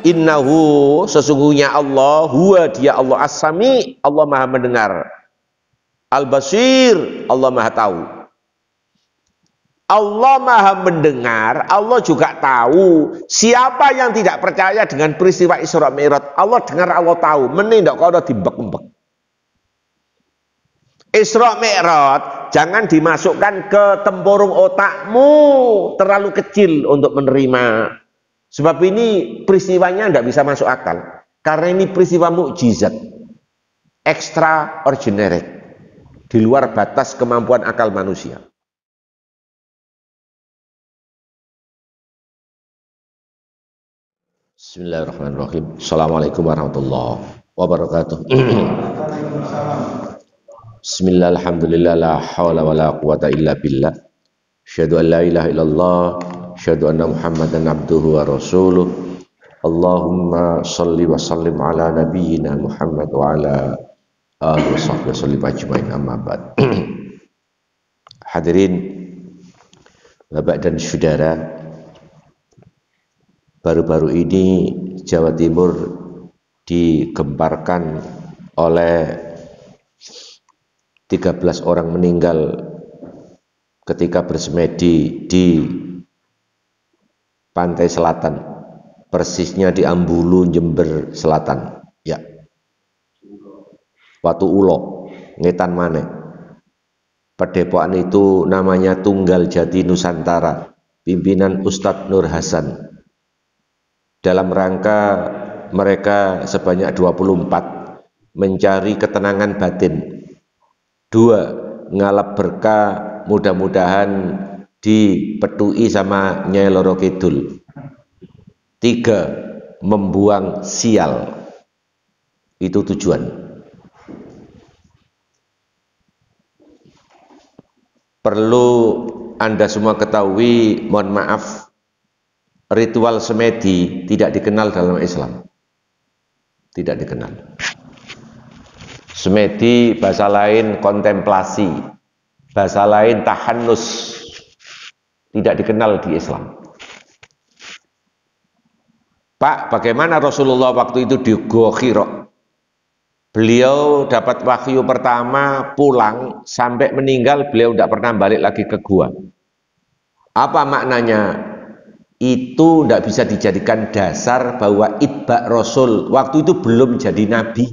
Innahu, sesungguhnya Allah, huwa dia Allah as-sami, Allah maha mendengar, al-basir, Allah maha tahu. Allah maha mendengar, Allah juga tahu. Siapa yang tidak percaya dengan peristiwa Isra Mi'raj, Allah dengar, Allah tahu. Meneh ndak kono dibek-bek. Isra Mi'raj jangan dimasukkan ke tempurung otakmu, terlalu kecil untuk menerima. Sebab ini peristiwanya tidak bisa masuk akal. Karena ini peristiwa mukjizat, extraordinary, di luar batas kemampuan akal manusia. Bismillahirrahmanirrahim. Assalamualaikum warahmatullahi wabarakatuh. Bismillah, alhamdulillah, la hawla wa la quwata illa billah. Asyhadu an la ilaha illallah, asyhadu anna Muhammadan abduhu wa rasuluh. Allahumma shalli wa sallim ala nabiyyina Muhammad wa ala alihi wa sahbihi wasallim ajmain, amma ba'd. Hadirin Bapak dan Saudara, baru-baru ini Jawa Timur digemparkan oleh 13 orang meninggal ketika bersemedi di pantai selatan, persisnya di Ambulu, Jember Selatan. Ya, Watu Ulo, Ngetan Mane. Padepokan itu namanya Tunggal Jati Nusantara, pimpinan Ustadz Nur Hasan. Dalam rangka mereka sebanyak 24 mencari ketenangan batin, 2 ngalap berkah, mudah-mudahan dipetui sama Nyai Loro Kidul, 3 membuang sial. Itu tujuan. Perlu Anda semua ketahui, mohon maaf, ritual semedi tidak dikenal dalam Islam. Tidak dikenal. Semedi bahasa lain kontemplasi, bahasa lain tahannus, tidak dikenal di Islam. Pak, bagaimana Rasulullah waktu itu di Gua Hira? Beliau dapat wahyu pertama, pulang, sampai meninggal beliau tidak pernah balik lagi ke gua. Apa maknanya? Itu tidak bisa dijadikan dasar bahwa itba Rasul waktu itu belum jadi nabi,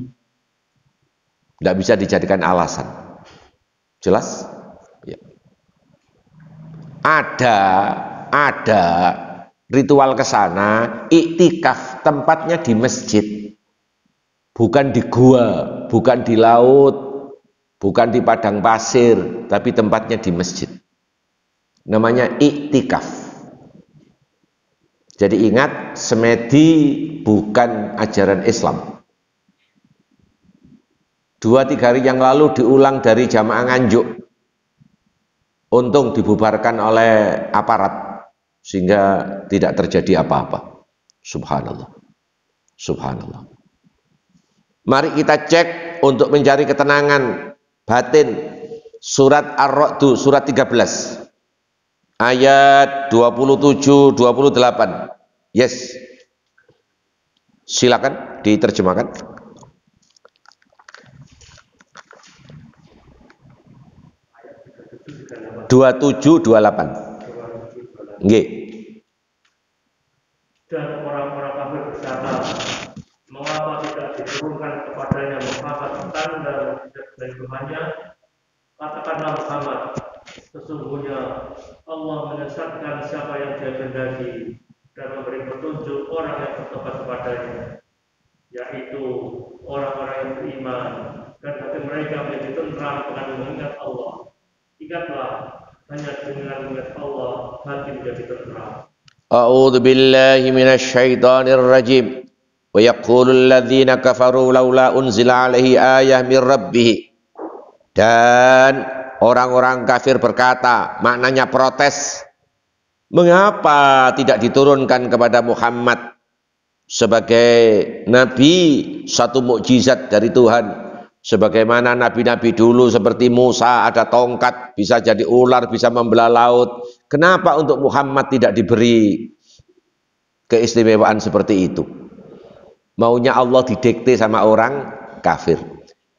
tidak bisa dijadikan alasan. Jelas? Ya. Ada ritual ke sana, iktikaf, tempatnya di masjid, bukan di gua, bukan di laut, bukan di padang pasir, tapi tempatnya di masjid. Namanya iktikaf. Jadi ingat, semedi bukan ajaran Islam. 2-3 hari yang lalu diulang dari jamaah Nganjuk. Untung dibubarkan oleh aparat sehingga tidak terjadi apa-apa. Subhanallah. Subhanallah. Mari kita cek untuk mencari ketenangan batin. Surat Ar-Ra'd, surat 13. Ayat 27-28. Yes. Silakan diterjemahkan. Ayat 27-28. Nggih. Dan orang-orang kafir berkata, mengapa tidak diturunkan kepadanya Muhammad tanda dari Tuhannya? Katakanlah Muhammad, sesungguhnya Allah menyesatkan siapa yang Dia kehendaki dan memberi petunjuk orang yang bertobat kepadanya, yaitu orang-orang yang beriman dan hati mereka menjadi tentram dengan mengingat Allah. Ingatlah, hanya dengan mengingat Allah hati menjadi tentram. A'udzu billahi minasy syaithanir rajim. Wa yaqulul ladzina kafaru laula unzila alaihi ayah mir rabbih. Dan orang-orang kafir berkata, maknanya protes, mengapa tidak diturunkan kepada Muhammad sebagai nabi satu mukjizat dari Tuhan, sebagaimana nabi-nabi dulu seperti Musa ada tongkat, bisa jadi ular, bisa membelah laut. Kenapa untuk Muhammad tidak diberi keistimewaan seperti itu? Maunya Allah didikte sama orang kafir.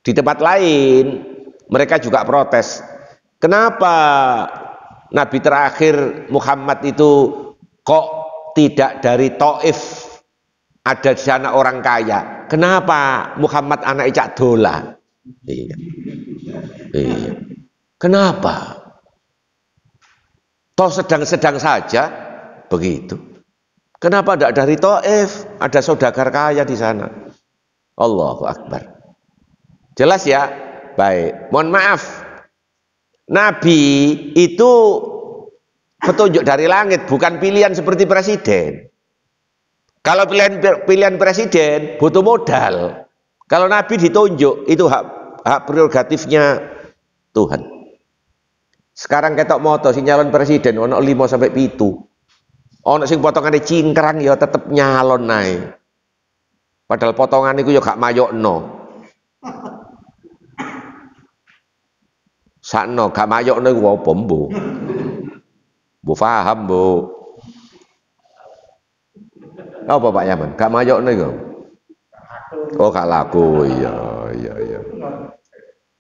Di tempat lain mereka juga protes. Kenapa Nabi terakhir Muhammad itu kok tidak dari Taif, ada di sana orang kaya? Kenapa Muhammad anak Cak Dola? Iya. Iya. Kenapa? Toh sedang-sedang saja begitu. Kenapa tidak dari Taif? Ada saudagar kaya di sana. Allahu Akbar. Jelas ya? Baik. Mohon maaf. Nabi itu petunjuk dari langit, bukan pilihan seperti presiden. Kalau pilihan presiden butuh modal. Kalau Nabi ditunjuk, itu hak prerogatifnya Tuhan. Sekarang ketok moto si nyalon presiden ono 5 sampai 7. Ono sing potongane cingkrang ya tetep nyalon nae. Padahal potongan iku ya gak mayokno. Sakno gak mayokno iku apa mbo? Mbo paham, Mbo. Apa Pak Yaman? Gak mayokno iku. Oh, gak laku. Iya.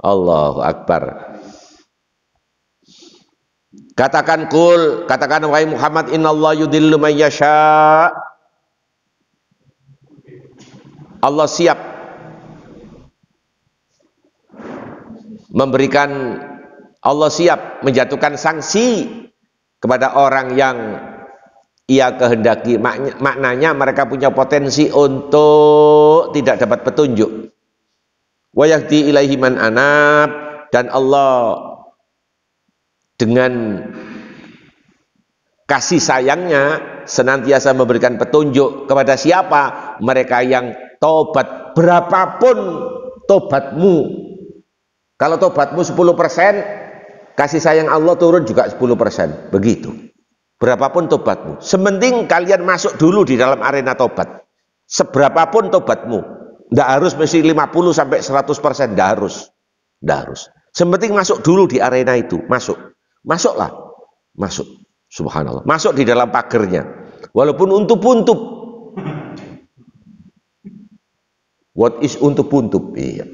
Allahu Akbar. Katakan wahai Muhammad, innallaha yudhillu may yasha. Allah siap menjatuhkan sanksi kepada orang yang ia kehendaki. Maknanya mereka punya potensi untuk tidak dapat petunjuk. Wa yahdi ilaihi man anab, dan Allah dengan kasih sayangnya senantiasa memberikan petunjuk kepada siapa? Mereka yang tobat. Berapapun tobatmu, kalau tobatmu 10%, kasih sayang Allah turun juga 10%. Begitu. Berapapun tobatmu, sementing kalian masuk dulu di dalam arena tobat. Seberapapun tobatmu, tidak harus mesti 50 sampai 100%, tidak harus. Sementing masuk dulu di arena itu, masuklah, subhanallah, masuk di dalam pagernya, walaupun untup-untup. What is untup-untup? Iya.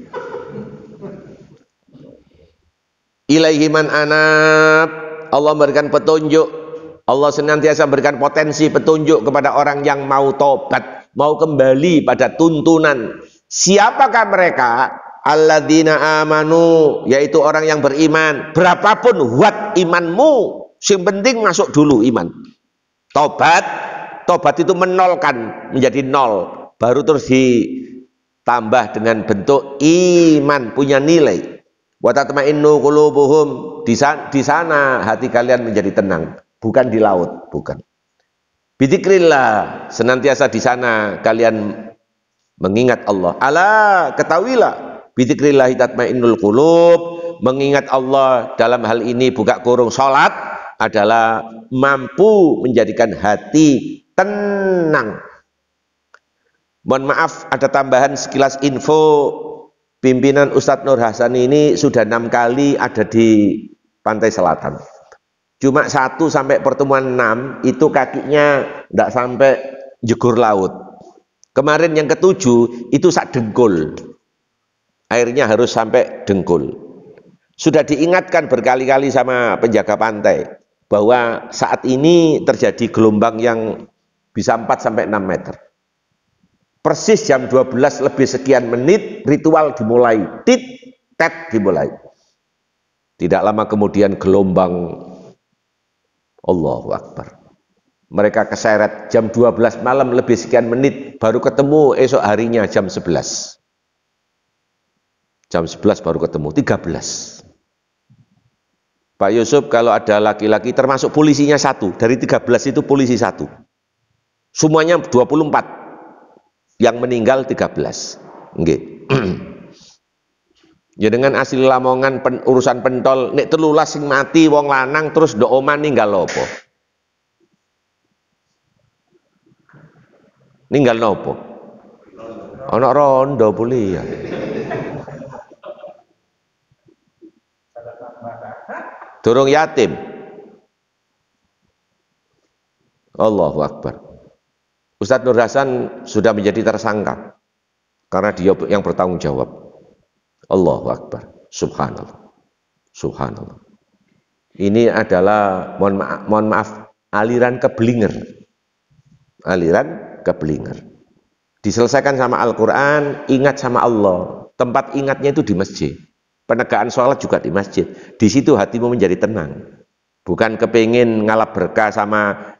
Ilaihi man anab, Allah memberikan petunjuk. Allah senantiasa memberikan potensi petunjuk kepada orang yang mau tobat, mau kembali pada tuntunan. Siapakah mereka? Alladzina amanu, yaitu orang yang beriman. Berapapun wat imanmu, yang penting masuk dulu iman. Tobat itu menolkan menjadi nol, baru terus ditambah dengan bentuk iman, punya nilai. Wa tatma'innu qulubuhum, di sana hati kalian menjadi tenang, bukan di laut, bukan. Bidzikrillah, senantiasa di sana kalian mengingat Allah. Ala, ketahuilah, bidzikrillahi tatmainnul qulub, mengingat Allah dalam hal ini buka kurung salat adalah mampu menjadikan hati tenang. Mohon maaf, ada tambahan sekilas info. Pimpinan Ustadz Nur Hasan ini sudah 6 kali ada di pantai selatan. Cuma 1 sampai pertemuan 6 itu kakinya tidak sampai jegur laut. Kemarin yang ke-7 itu sak dengkul. Airnya harus sampai dengkul. Sudah diingatkan berkali-kali sama penjaga pantai bahwa saat ini terjadi gelombang yang bisa 4 sampai 6 meter. Persis jam 12 lebih sekian menit ritual dimulai. Tet dimulai. Tidak lama kemudian gelombang, Allahu Akbar. Mereka keseret jam 12 malam lebih sekian menit, baru ketemu esok harinya jam 11. Jam 11 baru ketemu, 13. Pak Yusuf, kalau ada laki-laki termasuk polisinya 1, dari 13 itu polisi 1. Semuanya 24. Yang meninggal 13. Nggih. Ya dengan asli Lamongan urusan pentol, nek telulas sing mati wong lanang terus ndok omah ninggal apa? Ninggal nopo? Ana rondo puli ya. Durung yatim. Allahu Akbar. Ustadz Nur Hasan sudah menjadi tersangka. karena dia yang bertanggung jawab. Allahu Akbar. Subhanallah. Subhanallah. Ini adalah mohon maaf aliran keblinger. Aliran keblinger. Diselesaikan sama Al-Qur'an, ingat sama Allah. Tempat ingatnya itu di masjid. Penegakan sholat juga di masjid. Di situ hatimu menjadi tenang. Bukan kepingin ngalap berkah sama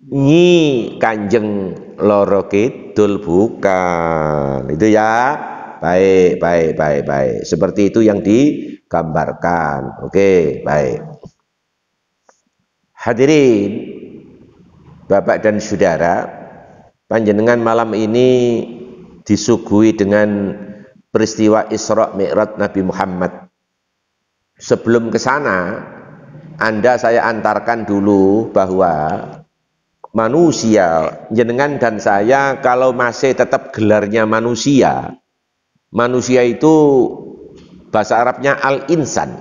Nyi Kanjeng Loro Kidul, bukan. Itu ya. Baik. Seperti itu yang digambarkan. Oke, baik. Hadirin, Bapak dan Saudara, panjenengan malam ini disuguhi dengan peristiwa Isra Mi'raj Nabi Muhammad. Sebelum ke sana, saya antarkan dulu bahwa manusia, jenengan dan saya, kalau masih tetap gelarnya manusia, manusia itu bahasa Arabnya al-insan.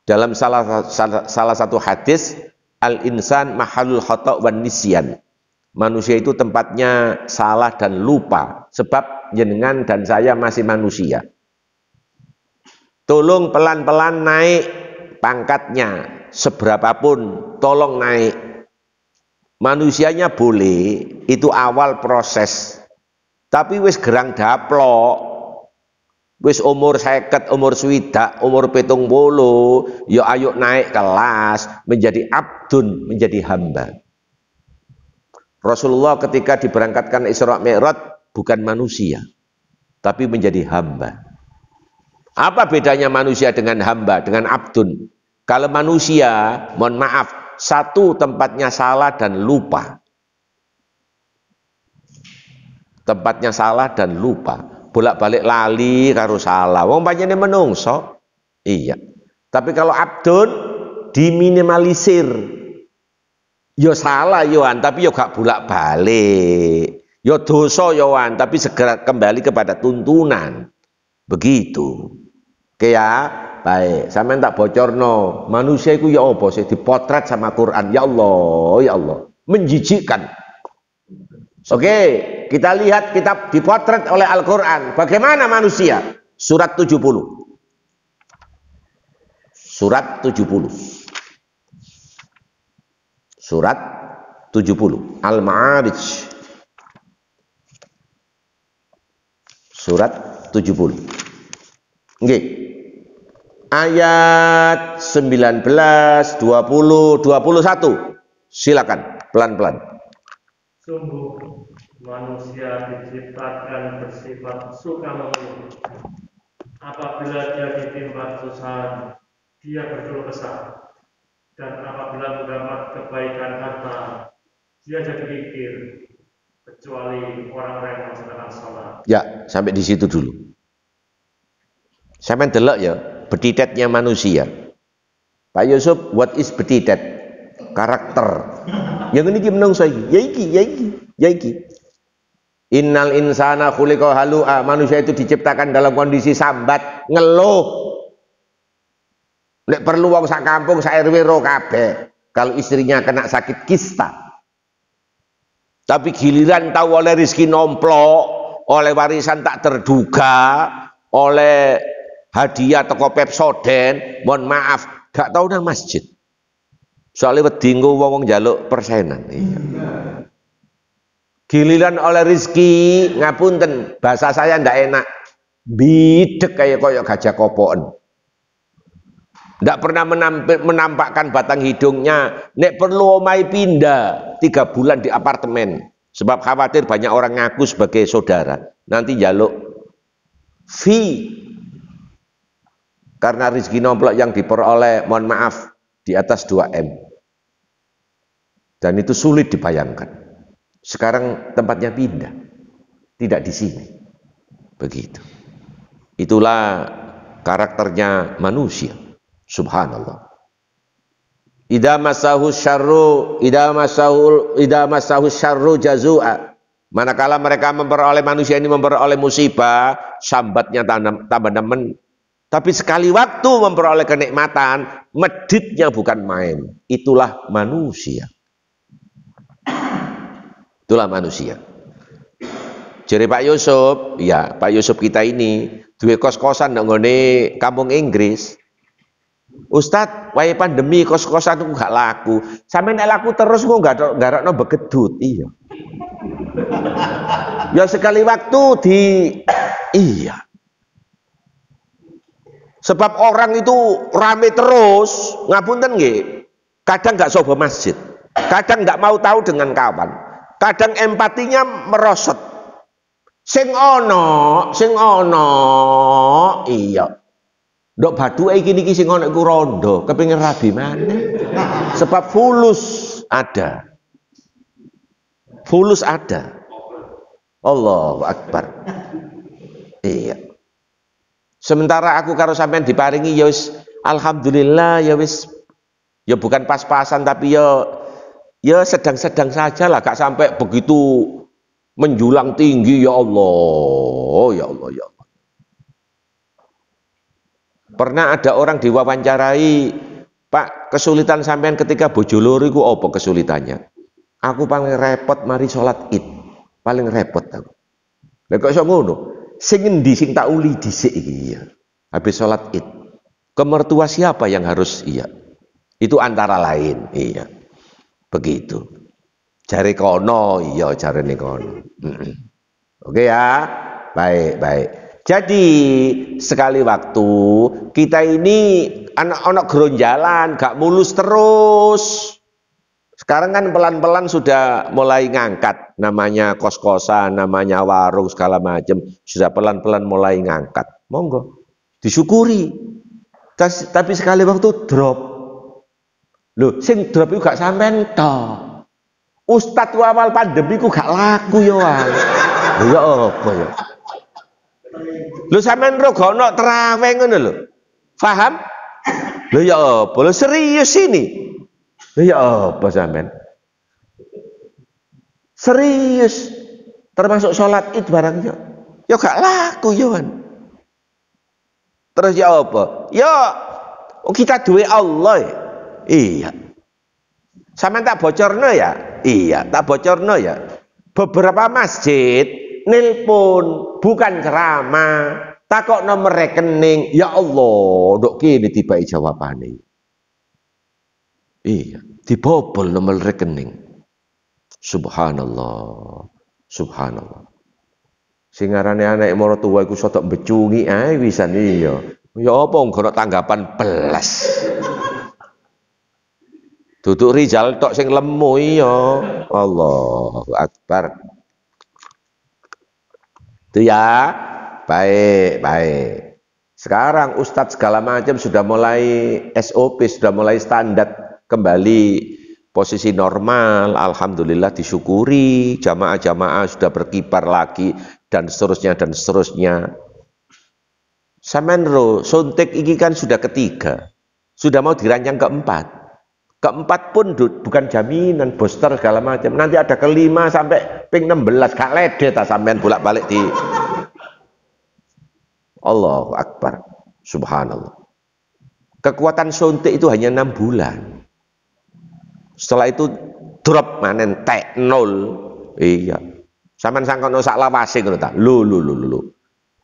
Dalam salah satu hadis, al-insan mahalul khata' wan nisyan. Manusia itu tempatnya salah dan lupa, sebab jenengan dan saya masih manusia. Tolong pelan-pelan naik pangkatnya, seberapapun tolong naik. Manusianya boleh, itu awal proses. Tapi wis gerang daplok, wis umur 50, umur 60, umur 70, ya ayo naik kelas menjadi abdun, menjadi hamba. Rasulullah ketika diberangkatkan Isra Mi'raj bukan manusia, tapi menjadi hamba. Apa bedanya manusia dengan hamba, dengan abdun? Kalau manusia, mohon maaf, satu tempatnya salah dan lupa. Tempatnya salah dan lupa. Bolak-balik lali karo salah. Wong pancene menungso. Iya. Tapi kalau abdun diminimalisir. Yo salah yoan, tapi yo gak bolak-balik. Yo dosa yoan, tapi segera kembali kepada tuntunan. Begitu. Oke ya, baik. Sampeyan tak bocorno. Manusia itu ya apa sih dipotret sama Quran? Ya Allah, menjijikkan. Oke, kita lihat kitab dipotret oleh Al-Quran. Bagaimana manusia? Surat 70. Surat 70. Surat 70 Al-Ma'arij. Surat 70. Nggih. Ayat 19, 20, 21. Silakan pelan-pelan. Sungguh manusia diciptakan bersifat suka mengeluh. Apabila dia ditimpa kesusahan, dia berkeluh kesah. Dan apabila mendapat kebaikan harta, dia jadi kikir, kecuali orang-orang yang melaksanakan sholat. Ya, sampai di situ dulu. Sampai delok ya, betitetnya manusia. Pak Yusuf, what is betitet? Karakter. Yang ini menungso iki, ya iki. Innal insana khuliqa halu'a. Manusia itu diciptakan dalam kondisi sambat, ngeluh. Nek perlu wong sak kampung sak RW ro kabeh kalau istrinya kena sakit kista. Tapi giliran tahu oleh rezeki nomplok, oleh warisan tak terduga, oleh hadiah teko Pepsoden, mohon maaf, gak tahu nang masjid. Soalnya wedi nggo wong njaluk persenan. Iya. Giliran oleh rezeki, ngapunten, bahasa saya ndak enak. Bidek kayak koyok gajah kopoen. Tidak pernah menampakkan batang hidungnya. Nek perlu omai pindah 3 bulan di apartemen. Sebab khawatir banyak orang ngaku sebagai saudara. Nanti jaluk fee. Karena rezeki nomplok yang diperoleh, mohon maaf, di atas 2M. Dan itu sulit dibayangkan. Sekarang tempatnya pindah. Tidak di sini. Begitu. Itulah karakternya manusia. Subhanallah. Idza masahu syarru jazua. Manakala mereka manusia ini memperoleh musibah, sambatnya tambah nemen. Tapi sekali waktu memperoleh kenikmatan, meditnya bukan main. Itulah manusia. Itulah manusia. Jere Pak Yusuf, ya Pak Yusuf kita ini duwe kos-kosan nang nggone kampung Inggris. Ustadz, wae pandemi kos-kosan itu gak laku. Sampe nek laku terus kok gak garokno begedut. Iya. Ya sekali waktu iya. Sebab orang itu rame terus, ngapunten nggih. Kadang gak sobo masjid. Kadang gak mau tahu dengan kawan. Kadang empatinya merosot. Sing ono, iya. Ndok bathuke iki sing ono iku rondo, kepengin rabi maneh. Sebab fulus ada. Fulus ada. Allahu Akbar. Iya. Sementara aku karo sampean diparingi ya wis alhamdulillah ya wis ya bukan pas-pasan tapi ya sedang-sedang saja lah, gak sampai begitu menjulang tinggi ya Allah, ya Allah, ya Allah. Pernah ada orang diwawancarai, Pak, kesulitan sampean ketika bojo loro iku apa kesulitannya? Aku paling repot mari sholat Id, paling repot aku. Lah kok iso ngono? Sing endi sing tak uli dhisik iki ya. Habis sholat Id. Ke mertua siapa yang harus iya? Itu antara lain, iya. Begitu. Jare kono, iya jarene kono. Oke ya. Baik, baik. Jadi sekali waktu kita ini anak-anak geronjalan, gak mulus terus. Sekarang kan pelan-pelan sudah mulai ngangkat, namanya kos-kosan, namanya warung segala macam, sudah pelan-pelan mulai ngangkat. Monggo, disyukuri. Tapi sekali waktu drop. Loh, sing drop itu gak sampean toh. Ustadz awal pandemi ku gak laku ya, Wan. Ya apa ya? Lho sampean rogono terawih ngono lho. Paham? Lho ya apa? Lho serius ini. Lho ya apa sampean? Serius. Termasuk sholat Id barang ya. Ya gak laku ya, Wan. Terus ya apa? Ya kita duwe Allah ya. Iya. Sampean tak bocorno ya? Iya, tak bocorno ya. Beberapa masjid nelpon bukan ceramah, takok nomor rekening, ya Allah, dok kene tibai jawabane. Iya, dibobol nomor rekening. Subhanallah, subhanallah. Sing ngarane anak maratuwa iku sotok becungi ae wisan iya. Ya apa ngono tanggapan belas. Duduk Rizal tok sing lemu iya. Allahu Akbar. Itu ya. Baik, baik. Sekarang Ustadz segala macam sudah mulai SOP, sudah mulai standar kembali posisi normal. Alhamdulillah disyukuri, jamaah-jamaah sudah berkibar lagi dan seterusnya dan seterusnya. Samenro, suntik ini kan sudah ketiga. Sudah mau dirancang keempat. Keempat pun bukan jaminan, booster segala macam. Nanti ada kelima sampai ping 16 gak lede tak sampean bolak-balik di Allahu Akbar. Subhanallah. Kekuatan suntik itu hanya 6 bulan. Setelah itu drop manen tek nol. Iya. Sampean sangkono sak lawase ngono ta. Lu.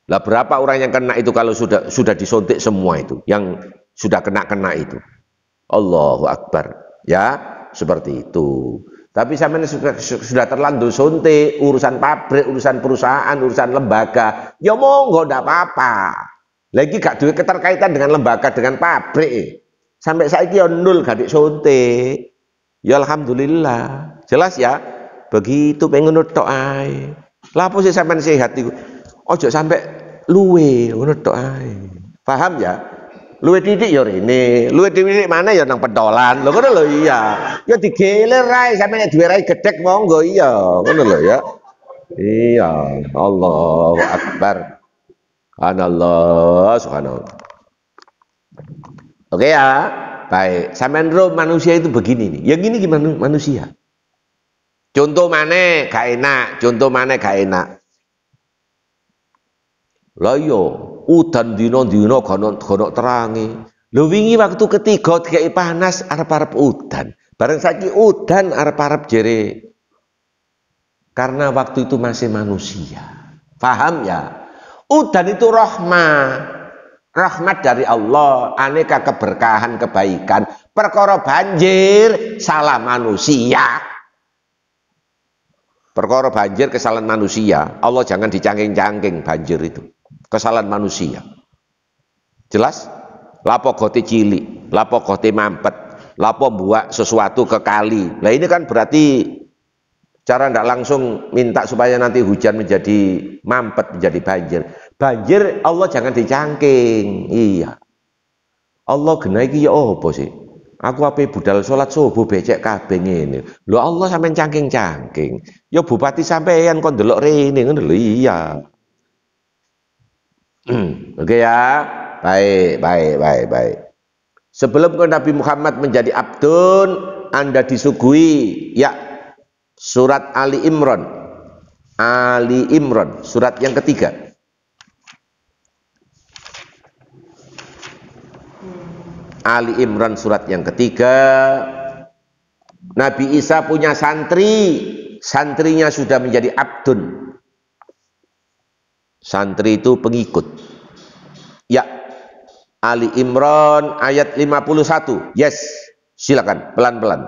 Lah berapa orang yang kena itu kalau sudah disuntik semua itu, yang sudah kena itu. Allahu Akbar, ya seperti itu. Tapi sampean sudah terlanjur suntik, urusan pabrik, urusan perusahaan, urusan lembaga, ya monggo ndak apa-apa. Lagi gak duwe keterkaitan dengan lembaga, dengan pabrik. Sampai saiki ya nol gak disuntik. Ya alhamdulillah. Jelas ya? Begitu pengen tok ae. Lah apa sih sampean sehat iku? Ojo sampai luwe ngono tok ae. Paham ya? Luwe titik ya rene, luwe titik mana ya nang pentolan. Lho ngono lho iya. Ya digeler ae sampe nek duwe rai gedhek monggo iya, ngono lho ya. Iya, Allahu Akbar. Subhanallah, subhanallah. Oke ya. Baik, sampean ro manusia itu begini nih. Ya gini gimana manusia? Contoh mana gak enak, contoh mana gak enak. Lah yo udan dino kono terangi. Lho wingi waktu ketiga dikai panas arep-arep udan. Bareng saiki udan arep-arep jere. Karena waktu itu masih manusia. Paham ya? Udan itu rahmat dari Allah, aneka keberkahan, kebaikan. Perkara banjir salah manusia. Perkara banjir kesalahan manusia. Allah jangan dicangking-cangking banjir itu. Kesalahan manusia. Jelas? Lapo gote cilik, lapo gote mampet, lapo buat sesuatu ke kali. Nah ini kan berarti cara tidak langsung minta supaya nanti hujan menjadi mampet, menjadi banjir. Banjir Allah jangan dicangking. Iya. Allah genah iki ya apa sih? Aku ape budal salat subuh becek kabeh ngene. Lho Allah sampean cangking-cangking. Ya bupati sampean kok ndelok rene ngono lho iya. Oke ya. Baik. Sebelum Nabi Muhammad menjadi abdun, Anda disuguhi ya surat Ali Imran. Ali Imran, surat yang ketiga. Ali Imran surat yang ketiga. Nabi Isa punya santri, santrinya sudah menjadi abdun. Santri itu pengikut. Ya, Ali Imran ayat 51. Yes, silakan pelan-pelan.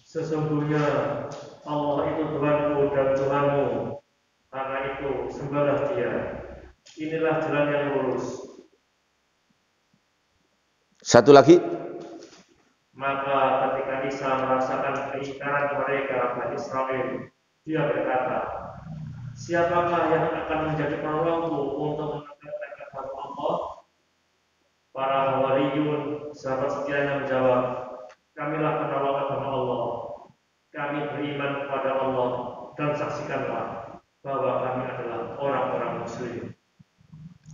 Sesungguhnya Allah itu Tuhanku dan Tuhanmu, karena itu sembahlah Dia. Inilah jalan yang lurus. Satu lagi. Maka ketika Isa merasakan keingkaran mereka Bani Israel, dia berkata, siapakah yang akan menjadi penolongku untuk menegakkan agama Allah? Para hawariyun, sahabat setianya menjawab, kamilah penolong agama Allah. Kami beriman kepada Allah dan saksikanlah bahwa kami adalah orang-orang muslim.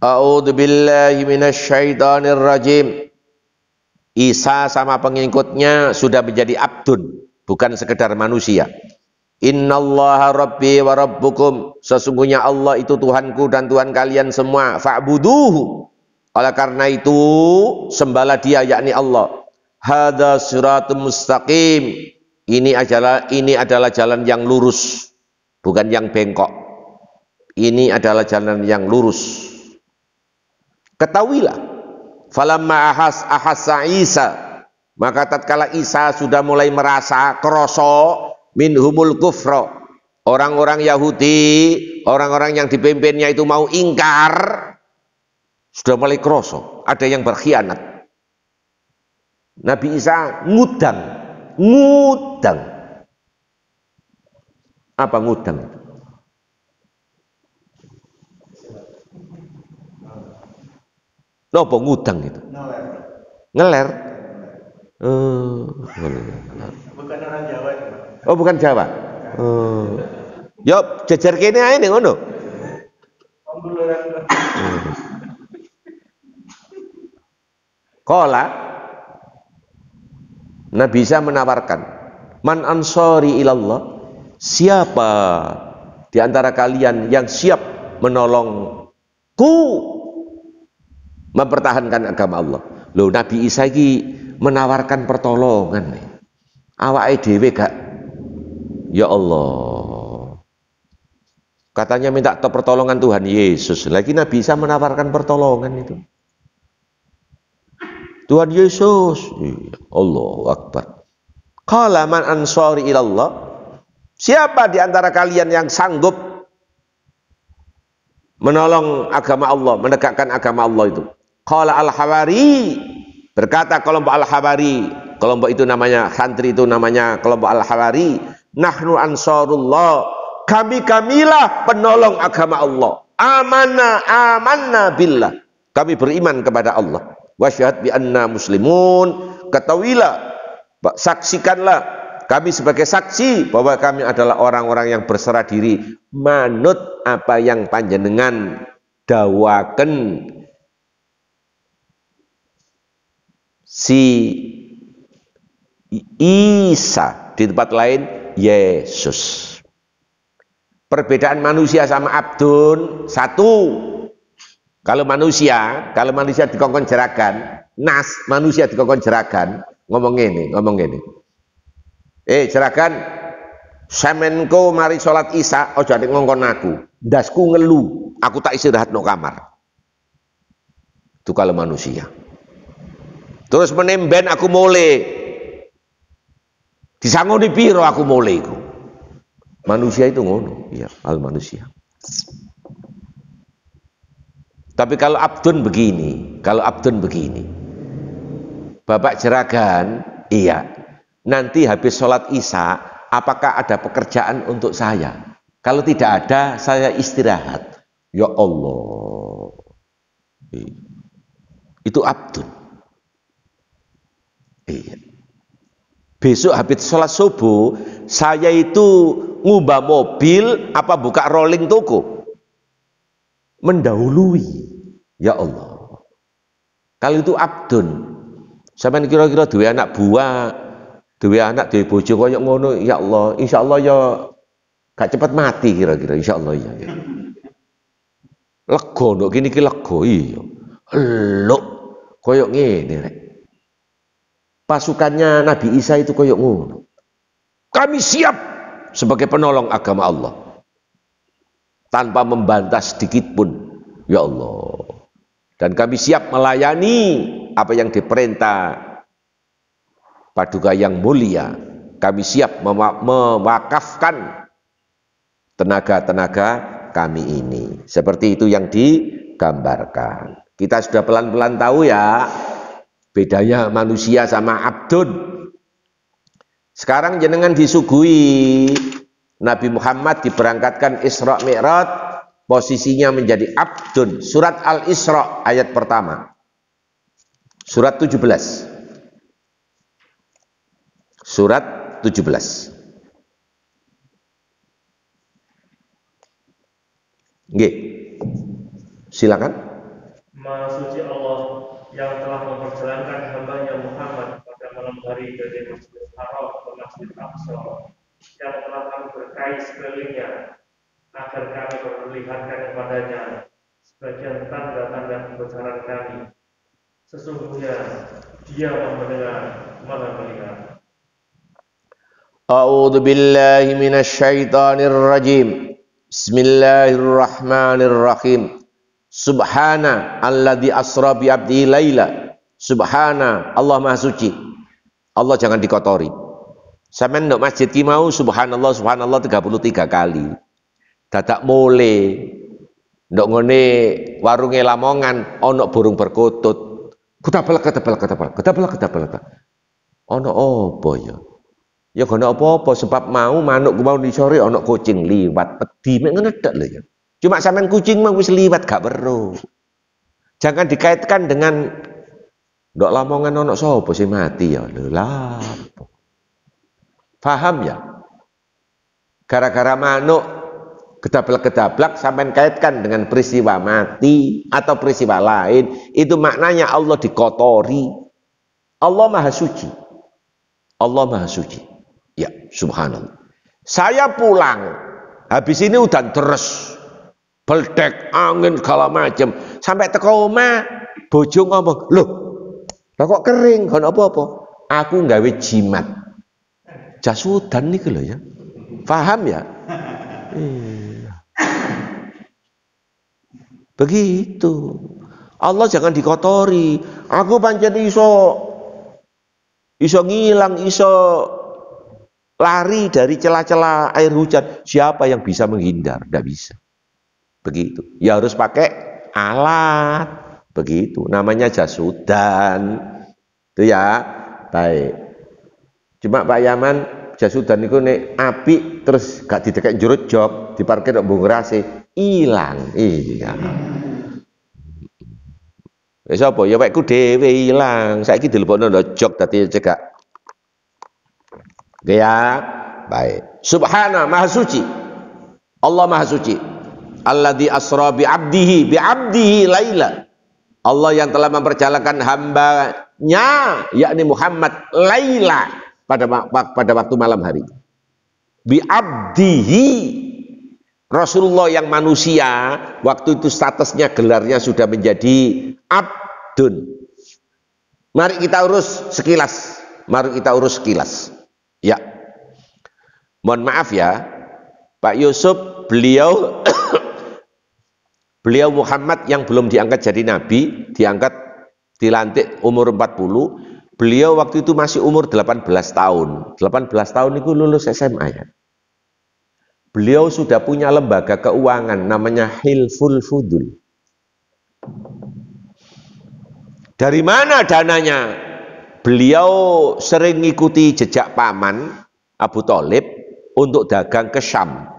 A'udzu billahi minasy syaithanir rajim. Isa sama pengikutnya sudah menjadi abdun, bukan sekedar manusia. Innallaha rabbi wa rabbukum, sesungguhnya Allah itu Tuhanku dan Tuhan kalian semua. Fa'buduhu, oleh karena itu sembahlah Dia, yakni Allah. Hadza siratum mustaqim, ini adalah jalan yang lurus, bukan yang bengkok. Ini adalah jalan yang lurus. Ketahuilah, falamma ahassa Isa, maka tatkala Isa sudah mulai merasa kroso minhumul kufra, orang-orang Yahudi, orang-orang yang dipimpinnya itu mau ingkar, sudah mulai kroso, ada yang berkhianat. Nabi Isa ngudang. Apa ngudang? Nopo ngudang itu? Ngeler. Bukan orang Jawa. Oh, bukan Jawa. Yo, jejer kene ae ning ngono. Qala, Nabi Isa menawarkan, man ansori ilallah, siapa di antara kalian yang siap menolongku mempertahankan agama Allah. Loh, Nabi Isa ini menawarkan pertolongan nih. Awake dhewe gak, ya Allah, katanya minta pertolongan Tuhan Yesus, lagi Nabi Isa menawarkan pertolongan itu. Tuhan Yesus, Allahu Akbar. Qala man ansori ilallah, siapa di antara kalian yang sanggup menolong agama Allah, menegakkan agama Allah itu? Qala al-Hawari, berkata kelompok al-Hawari, kelompok itu namanya santri, itu namanya kelompok al-Hawari. Nahnu ansarullah, kamilah penolong agama Allah. Amanna billah, kami beriman kepada Allah. Wasyhad bi anna muslimun, ketahuilah, saksikanlah, kami sebagai saksi bahwa kami adalah orang-orang yang berserah diri manut apa yang panjenengan dawaken. Si Isa, di tempat lain Yesus. Perbedaan manusia sama abdun satu. Kalau manusia dikongkon jeragan, manusia dikongkon jeragan, ngomong ini. Jeragan, samenko mari sholat Isya, ojo adik ngongkon aku. Dasku ngeluh, aku tak istirahat no kamar. Itu kalau manusia. Terus menemben aku mulai. Disangoni piro aku mulai iku. Manusia itu ngono, ya, al manusia. Tapi kalau abdun begini, Bapak Jeragan, iya, nanti habis sholat isya, apakah ada pekerjaan untuk saya? Kalau tidak ada, saya istirahat. Ya Allah, itu abdun. Iya. Besok habis sholat subuh, saya itu ngubah mobil, apa buka rolling toko? Mendahului. Ya Allah. Kalau itu abdun. Sampeyan kira-kira duwe anak buah, duwe anak, duwe bojo koyo ngono, ya Allah, insyaallah ya gak cepat mati kira-kira, insyaallah ya. Lega nduk kene iki lega iya. Elok koyo ngene rek. Pasukannya Nabi Isa itu koyo ngono. Kami siap sebagai penolong agama Allah. Tanpa membantah sedikit pun, ya Allah. Dan kami siap melayani apa yang diperintah Paduka yang mulia. Kami siap mewakafkan tenaga-tenaga kami ini. Seperti itu yang digambarkan. Kita sudah pelan-pelan tahu ya bedanya manusia sama abdun. Sekarang jenengan disuguhi Nabi Muhammad diberangkatkan Isra Mi'raj, posisinya menjadi abdun. Surat Al-Isra ayat pertama. Surat 17. Surat 17. Nggih. Silakan. Maha suci Allah yang telah memperjalankan hambanya Muhammad pada malam hari dari Masjidil Haram ke Masjid Aqsa, yang telah kami berkahi sekelilingnya agar kami memperlihatkan kepadanya sebagian tanda-tanda kebesaran kami. Sesungguhnya Dia mendengar, Maha melihat. A'udzu billahi minasyaitonir rajim. Bismillahirrahmanirrahim. Subhana alladzi asra bi 'abdihi laila. Subhana, Allah Maha Suci. Allah jangan dikotori. Sampeyan nduk masjid ki mau subhanallah subhanallah 33 kali. Dadak mule nduk ngene warunge Lamongan ana burung perkutut. Ketapel. Ana apa ya? Ya gak ana apa-apa sebab mau manuk ku mau disore ana kucing liwat pedi mek ngono tok lho ya. Cuma sampean kucing mah wis liwat gak perlu. Jangan dikaitkan dengan ndok Lamongan ana sapa sing mati ya. Lho lah. Paham ya? Gara-gara manuk kedablak sampean kaitkan dengan peristiwa mati atau peristiwa lain, itu maknanya Allah dikotori. Allah Maha Suci. Allah Maha Suci. Ya, subhanallah. Saya pulang, habis ini udan terus, beldek, angin segala macam, sampai teko omah, bojo ngomong, loh, kok kering, kan apa-apa? Aku nggawe jimat. Jas udan niku lho ya. Paham ya? Begitu. Allah jangan dikotori. Aku pancen iso ngilang, iso lari dari celah-celah air hujan. Siapa yang bisa menghindar? Tidak bisa. Begitu. Ya harus pakai alat. Begitu. Namanya jasudan. Itu ya. Baik. Cuma Pak Yaman, jasudan itu nek api terus gak didekek njurut jog, diparkir kok mbungrase, ilang. Iya. Wis apa ya wekku dhewe ilang. Saiki dilebokno ndok jog dadi cekak. Ya, baik. Subhana, Maha Suci. Allah Maha Suci. Alladzi asra bi 'abdihi laila. Allah yang telah memperjalankan hambanya, yakni Muhammad, laila, pada waktu malam hari. Bi 'abdihi, Rasulullah yang manusia, waktu itu statusnya, gelarnya sudah menjadi abdun. Mari kita urus sekilas. Ya, mohon maaf ya Pak Yusuf, beliau Beliau Muhammad yang belum diangkat jadi nabi, dilantik umur 40. Beliau waktu itu masih umur 18 tahun. 18 tahun itu lulus SMA ya. Beliau sudah punya lembaga keuangan namanya Hilful Fudul. Dari mana dananya? Beliau sering ngikuti jejak paman Abu Thalib untuk dagang ke Syam.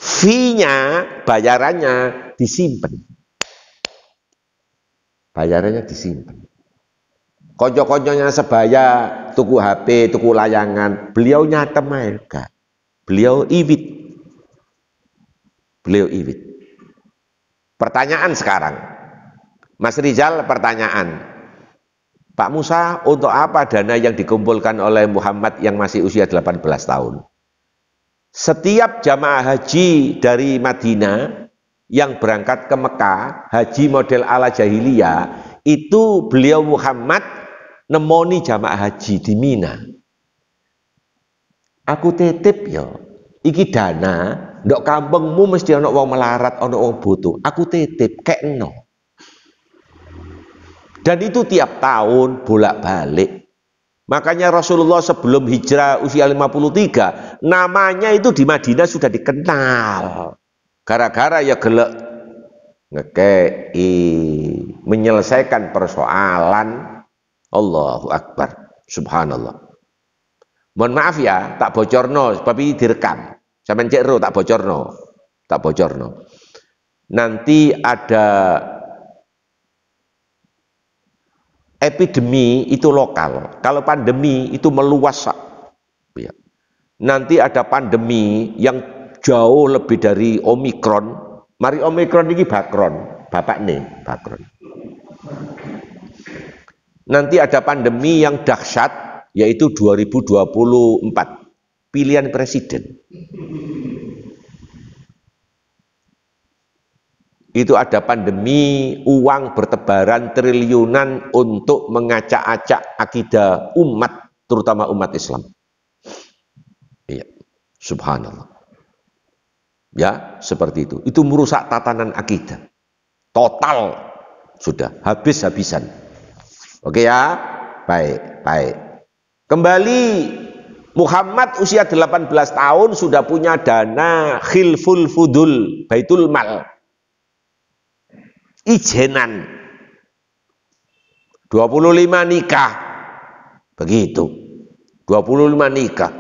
Fee-nya, bayarannya disimpan. Bayarannya disimpan. Konco-konconya sebaya, tuku HP, tuku layangan, beliau nyatem aja. Beliau iwit. Beliau iwit. Pertanyaan sekarang. Mas Rizal, pertanyaan. Pak Musa, untuk apa dana yang dikumpulkan oleh Muhammad yang masih usia 18 tahun? Setiap jamaah haji dari Madinah yang berangkat ke Mekah, haji model ala jahiliyah, itu beliau Muhammad nemoni jamaah haji di Mina. Aku titip ya, iki dana, ndok kampungmu mesti ana wong melarat, ana wong butuh. Aku titip, kekno. Dan itu tiap tahun bolak-balik. Makanya Rasulullah sebelum hijrah usia 53, namanya itu di Madinah sudah dikenal. Gara-gara ya gelek ngekei, menyelesaikan persoalan. Allahu Akbar, subhanallah. Mohon maaf ya, tak bocorno, tapi direkam. Sampeyan cek ro tak bocorno. Nanti ada epidemi itu lokal, kalau pandemi itu meluas. Ya. Nanti ada pandemi yang jauh lebih dari Omikron. Mari Omikron ini Bakron, bapak nih Bakron. Nanti ada pandemi yang dahsyat, yaitu 2024, pilihan presiden. Itu ada pandemi, uang bertebaran triliunan untuk mengacak-acak akidah umat, terutama umat Islam. Iya, subhanallah. Ya, seperti itu. Itu merusak tatanan akidah. Total, sudah, habis-habisan. Oke ya? Baik, baik. Kembali, Muhammad usia 18 tahun sudah punya dana Khilful Fudul, Baitul Mal. Ijenan 25 nikah begitu, 25 nikah.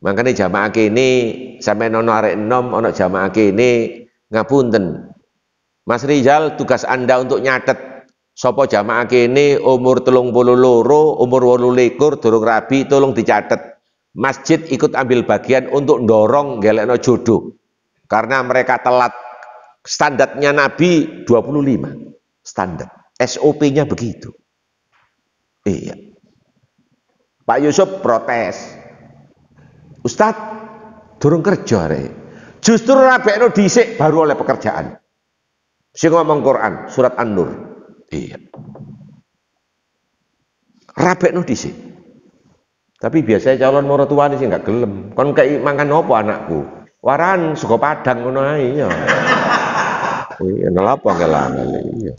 Makanya jamaah kene sampai nono arek enom ono jamaah kene ngapunten Mas Rizal, tugas Anda untuk nyatet sapa jamaah kene umur 32, umur 28 durung rabi, tolong dicatet. Masjid ikut ambil bagian untuk dorong gelekno jodoh karena mereka telat. Standarnya Nabi 25 standar, SOP-nya begitu. Iya. Pak Yusuf protes, Ustadz durung kerja re. Justru rabekno dhisik baru oleh pekerjaan. Sing ngomong Quran surat An-Nur. Iya. Rabekno dhisik. Tapi biasanya calon mertuane sih nggak gelem. Kon kei mangan apa anakku? Waran sego Padang ngono ae ya. Iya, ngelapa ngelangan, iya.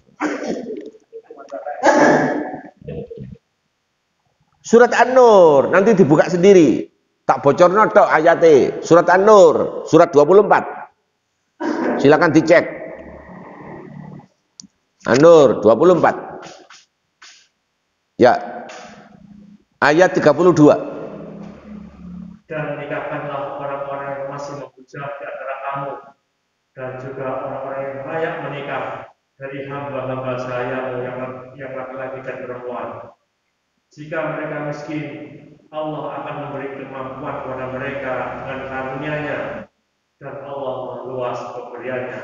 Surat An-Nur nanti dibuka sendiri. Tak bocorno tok ayate. Surat An-Nur, surat 24. Silakan dicek. An-Nur 24. Ya. Ayat 32. Dan nikahkanlah orang-orang yang masih membujang di antara kamu, dan juga orang-orang yang layak menikah dari hamba-hamba saya yang laki-laki dan perempuan. Jika mereka miskin, Allah akan memberi kemampuan kepada mereka dengan karunia-Nya, dan Allah meluas pemberiannya,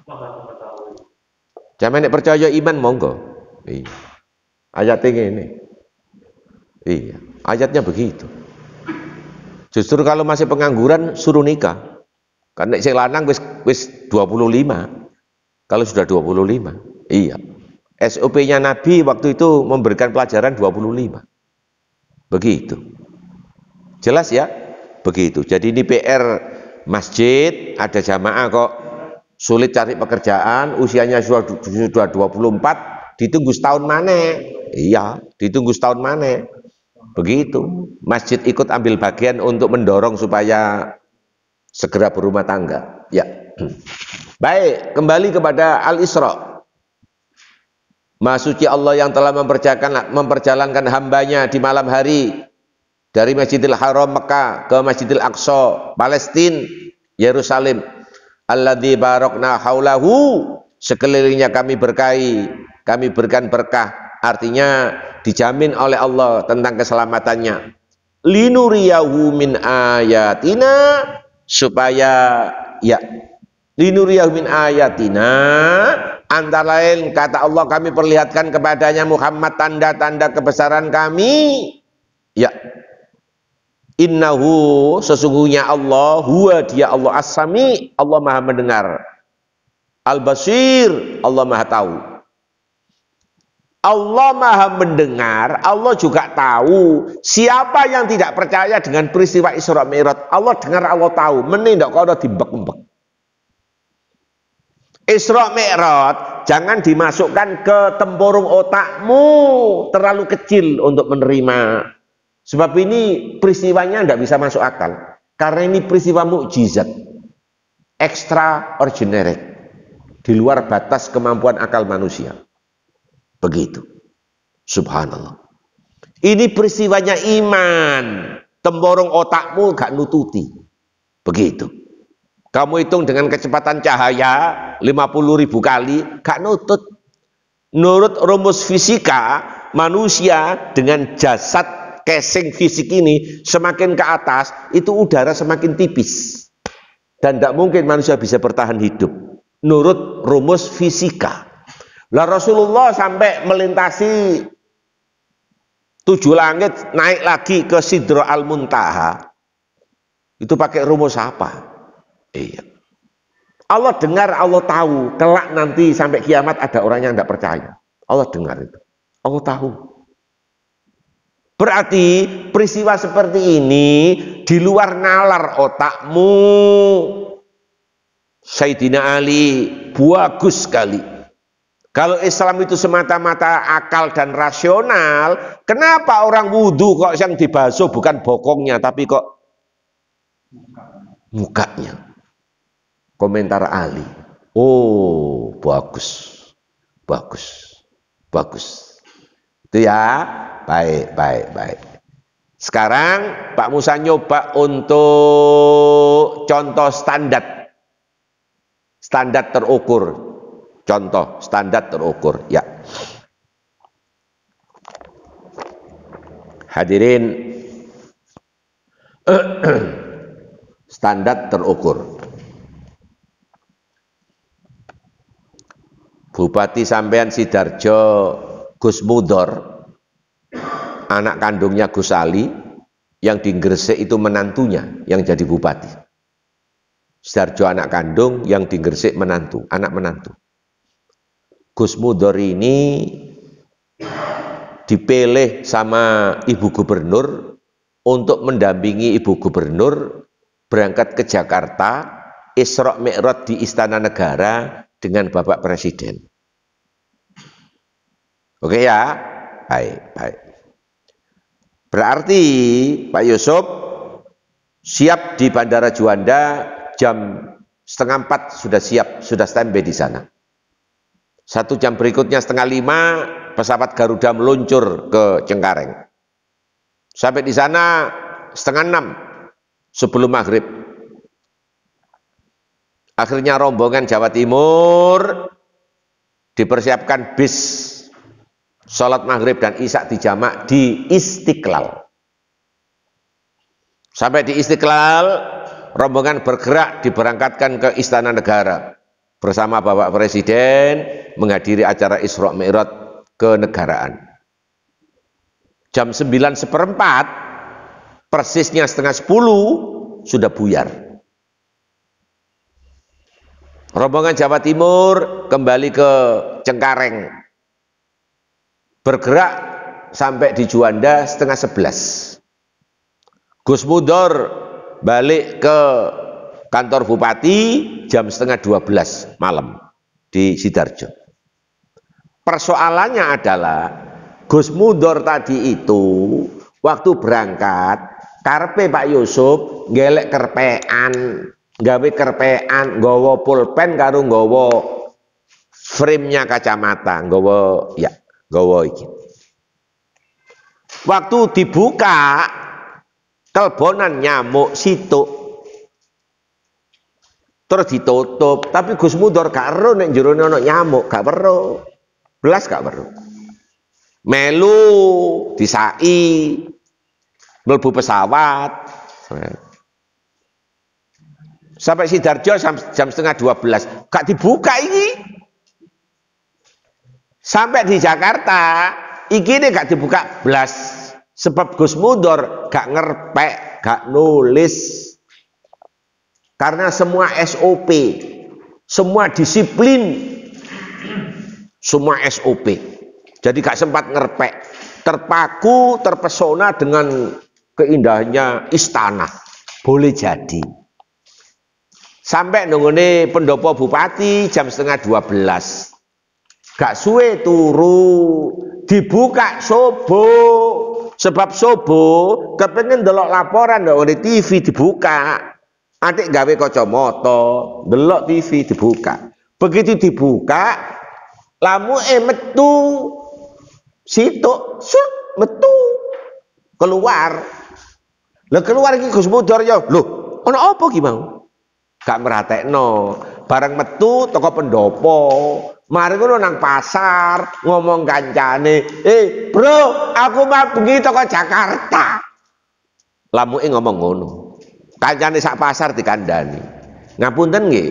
Maha Mengetahui. Jangan nek percaya iman monggo. Iya. Ayatnya ini. Iya, ayatnya begitu. Justru kalau masih pengangguran suruh nikah. Karena sing lanang wis 25. Kalau sudah 25. Iya. SOP-nya Nabi waktu itu memberikan pelajaran 25. Begitu. Jelas ya? Begitu. Jadi ini PR masjid ada jamaah kok sulit cari pekerjaan, usianya sudah 24, ditunggu setahun mana? Iya, ditunggu setahun mana? Begitu. Masjid ikut ambil bagian untuk mendorong supaya segera berumah tangga. Ya. Baik, kembali kepada Al-Isra. Maha suci Allah yang telah memperjalankan hambanya di malam hari dari Masjidil Haram Mekah ke Masjidil Aqsa Palestina Yerusalem. Alladzi barakna haulahu, sekelilingnya kami berkahi, kami berikan berkah, artinya dijamin oleh Allah tentang keselamatannya. Linuriyahu min ayatina, supaya ya linuriyahu min ayatina, antara lain kata Allah kami perlihatkan kepadanya Muhammad tanda-tanda kebesaran kami. Ya, innahu, sesungguhnya Allah, huwa dia Allah as-sami, Allah maha mendengar, al-basir, Allah maha tahu. Allah maha mendengar, Allah juga tahu. Siapa yang tidak percaya dengan peristiwa Isra Mi'raj, Allah dengar, Allah tahu, menindak kau dibek-bek. Isra Mi'raj jangan dimasukkan ke tempurung otakmu, terlalu kecil untuk menerima. Sebab ini peristiwanya tidak bisa masuk akal. Karena ini peristiwa mukjizat, extraordinary, di luar batas kemampuan akal manusia. Begitu. Subhanallah. Ini peristiwanya iman. Tempurung otakmu gak nututi. Begitu. Kamu hitung dengan kecepatan cahaya 50.000 kali, gak nutut. Menurut rumus fisika, manusia dengan jasad casing fisik ini semakin ke atas, itu udara semakin tipis. Dan tidak mungkin manusia bisa bertahan hidup. Menurut rumus fisika. Lah Rasulullah sampai melintasi 7 langit, naik lagi ke Sidra Al-Muntaha. Itu pakai rumus apa? Iya. Allah dengar, Allah tahu. Kelak nanti sampai kiamat ada orang yang tidak percaya. Allah dengar itu. Allah tahu. Berarti peristiwa seperti ini di luar nalar otakmu. Sayyidina Ali bagus sekali. Kalau Islam itu semata-mata akal dan rasional, kenapa orang wudhu kok yang dibasuh bukan bokongnya, tapi kok mukanya? Komentar Ali, oh bagus, bagus, bagus. Itu ya, baik. Sekarang Pak Musa nyoba untuk contoh standar terukur. Contoh standar terukur, ya. Hadirin, standar terukur. Bupati sampean Sidarjo Gus Mudor, anak kandungnya Gus Ali, yang di Gresik itu menantunya yang jadi bupati. Sidarjo anak kandung, yang di Gresik menantu, anak menantu. Gus Mudor ini dipilih sama Ibu Gubernur untuk mendampingi Ibu Gubernur berangkat ke Jakarta, Isra Mi'raj di Istana Negara dengan Bapak Presiden. Oke ya? Baik. Berarti Pak Yusuf siap di Bandara Juanda jam 3:30 sudah siap, sudah standby di sana. 1 jam berikutnya 4:30 pesawat Garuda meluncur ke Cengkareng. Sampai di sana 5:30 sebelum maghrib. Akhirnya rombongan Jawa Timur dipersiapkan bis sholat maghrib dan isya dijamak di Istiqlal. Sampai di Istiqlal, rombongan bergerak diberangkatkan ke Istana Negara bersama Bapak Presiden menghadiri acara Isra Mi'raj kenegaraan. Jam 9:15 persisnya 9:30 sudah buyar. Rombongan Jawa Timur kembali ke Cengkareng, bergerak sampai di Juanda 10:30. Gus Mudor balik ke kantor bupati jam setengah 12 malam di Sidoarjo. Persoalannya adalah Gus Mudor tadi itu waktu berangkat karepe Pak Yusuf ngelek kerpean, gawe kerpean, nggawa pulpen karo nggawa frame-nya kacamata, nggawa iki. Waktu dibuka kelbonan nyamuk situk terus ditutup, tapi Gus Mudor gak ero nek jerone ana nyamuk, gak weruh. Belas gak weruh. Melu disai mlebu pesawat sampai Sidoarjo jam setengah 12 gak dibuka ini. Sampai di Jakarta iki ini gak dibuka belas sebab Gus Mudor gak ngerpek, gak nulis. Karena semua SOP, semua disiplin, semua SOP. Jadi gak sempat ngerpek, terpaku, terpesona dengan keindahannya istana. Boleh jadi. Sampai nunggu pendopo bupati jam setengah 12. Gak suwe turu, dibuka sobo. Sebab sobo kepengen delok laporan dari TV dibuka. Adik gawe kacamata, delok TV dibuka. Begitu dibuka, lamuke metu. Situk, metu. Keluar. Lah keluar iki Gus Mudor ya. Lho, ana apa ki mau? Gak meratekno. Bareng metu toko pendopo. Mari ngono nang pasar ngomong kancane, bro, aku mau bengi toko Jakarta." Lamuke ngomong ngono. Kancane sak pasar dikandani. Ngapunten nggih.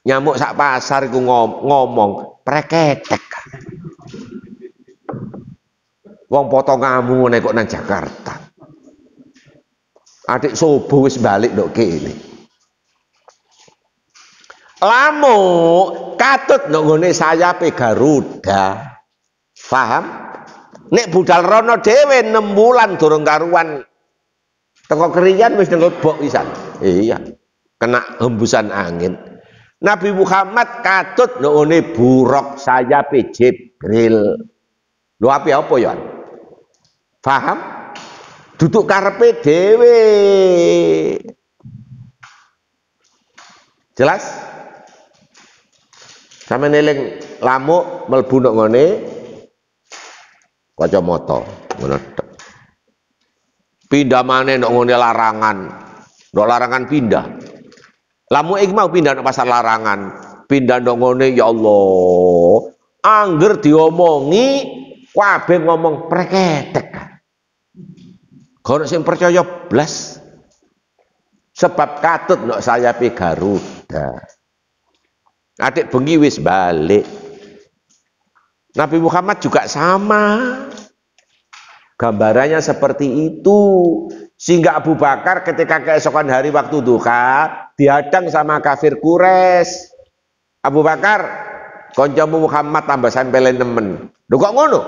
Nyamuk sak pasar iku ngomong preketek. Wong potonganmu ngene kok nang Jakarta. Adik sobo wis balik ndok kene. Lamuk katut ndok ngene sayape Garuda. Paham? Nek budal rono dhewe 6 bulan durung karuan. Teko keriyan wis ngelebok pisan. Iya. Kena hembusan angin. Nabi Muhammad katut ngene buruk sayape Jibril. Lho apa ya? Paham? Duduk karepe dhewe. Jelas? Sampe neling lamuk mlebu ndok ngene kacamata ngono tok. Pindah maneh ndok ngene larangan. Ndok larangan pindah. Lamu iki mau pindah ndok pasar larangan. Pindah ndok ngene ya Allah. Angger diomongi kabeh ngomong preketek. Kono sing percaya blas. Sebab katut ndok sayape Garuda. Adik bengi wis balik. Nabi Muhammad juga sama. Gambarannya seperti itu. Sehingga Abu Bakar ketika keesokan hari waktu duha dihadang sama kafir Quraisy. Abu Bakar, koncomu Muhammad tambah sampelen nemen. Lho kok ngono?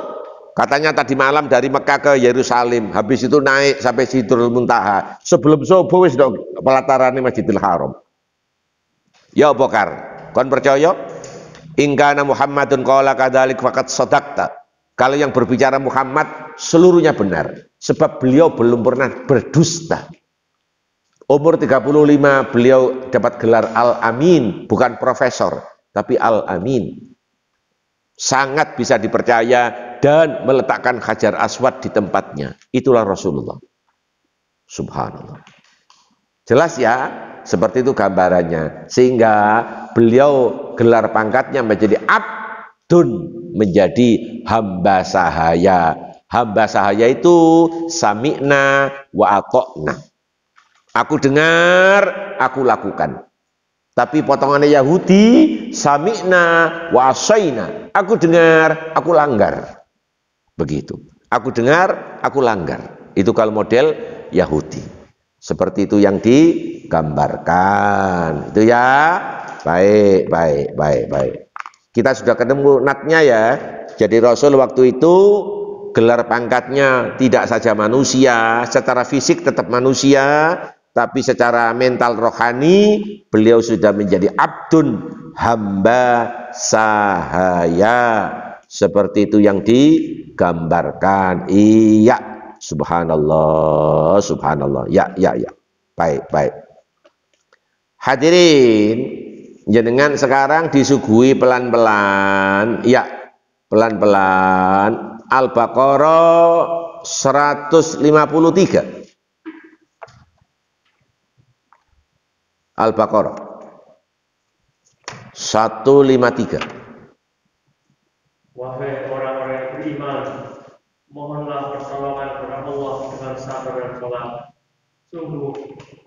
Katanya tadi malam dari Mekah ke Yerusalem, habis itu naik sampai Sidratul Muntaha. Sebelum subuh wis ndok pelatarane Masjidil Haram. Ya Abu Bakar, kon percaya? Ingkana Muhammadun qala kadzalik faqad sadaqta. Kalau yang berbicara Muhammad seluruhnya benar. Sebab beliau belum pernah berdusta. Umur 35 beliau dapat gelar Al-Amin. Bukan profesor, tapi Al-Amin. Sangat bisa dipercaya dan meletakkan Hajar Aswad di tempatnya. Itulah Rasulullah. Subhanallah. Jelas ya? Seperti itu gambarannya. Sehingga beliau gelar pangkatnya menjadi Abdun. Menjadi hamba sahaya. Hamba sahaya itu sami'na wa atokna. Aku dengar, aku lakukan. Tapi potongannya Yahudi, sami'na wa asaina. Aku dengar, aku langgar. Begitu. Aku dengar, aku langgar. Itu kalau model Yahudi. Seperti itu yang digambarkan. Itu ya. Baik. Kita sudah ketemu natnya ya. Jadi Rasul waktu itu gelar pangkatnya tidak saja manusia, secara fisik tetap manusia, tapi secara mental rohani beliau sudah menjadi abdun, hamba sahaya. Seperti itu yang digambarkan. Iya, subhanallah, subhanallah. Ya. Baik. Hadirin, jenengan sekarang disuguhi pelan-pelan. Ya, pelan-pelan. Al-Baqarah 153. Al-Baqarah 153. Wahai orang-orang yang beriman, mohonlah pertolongan kepada Allah dengan sabar dan salat. Sungguh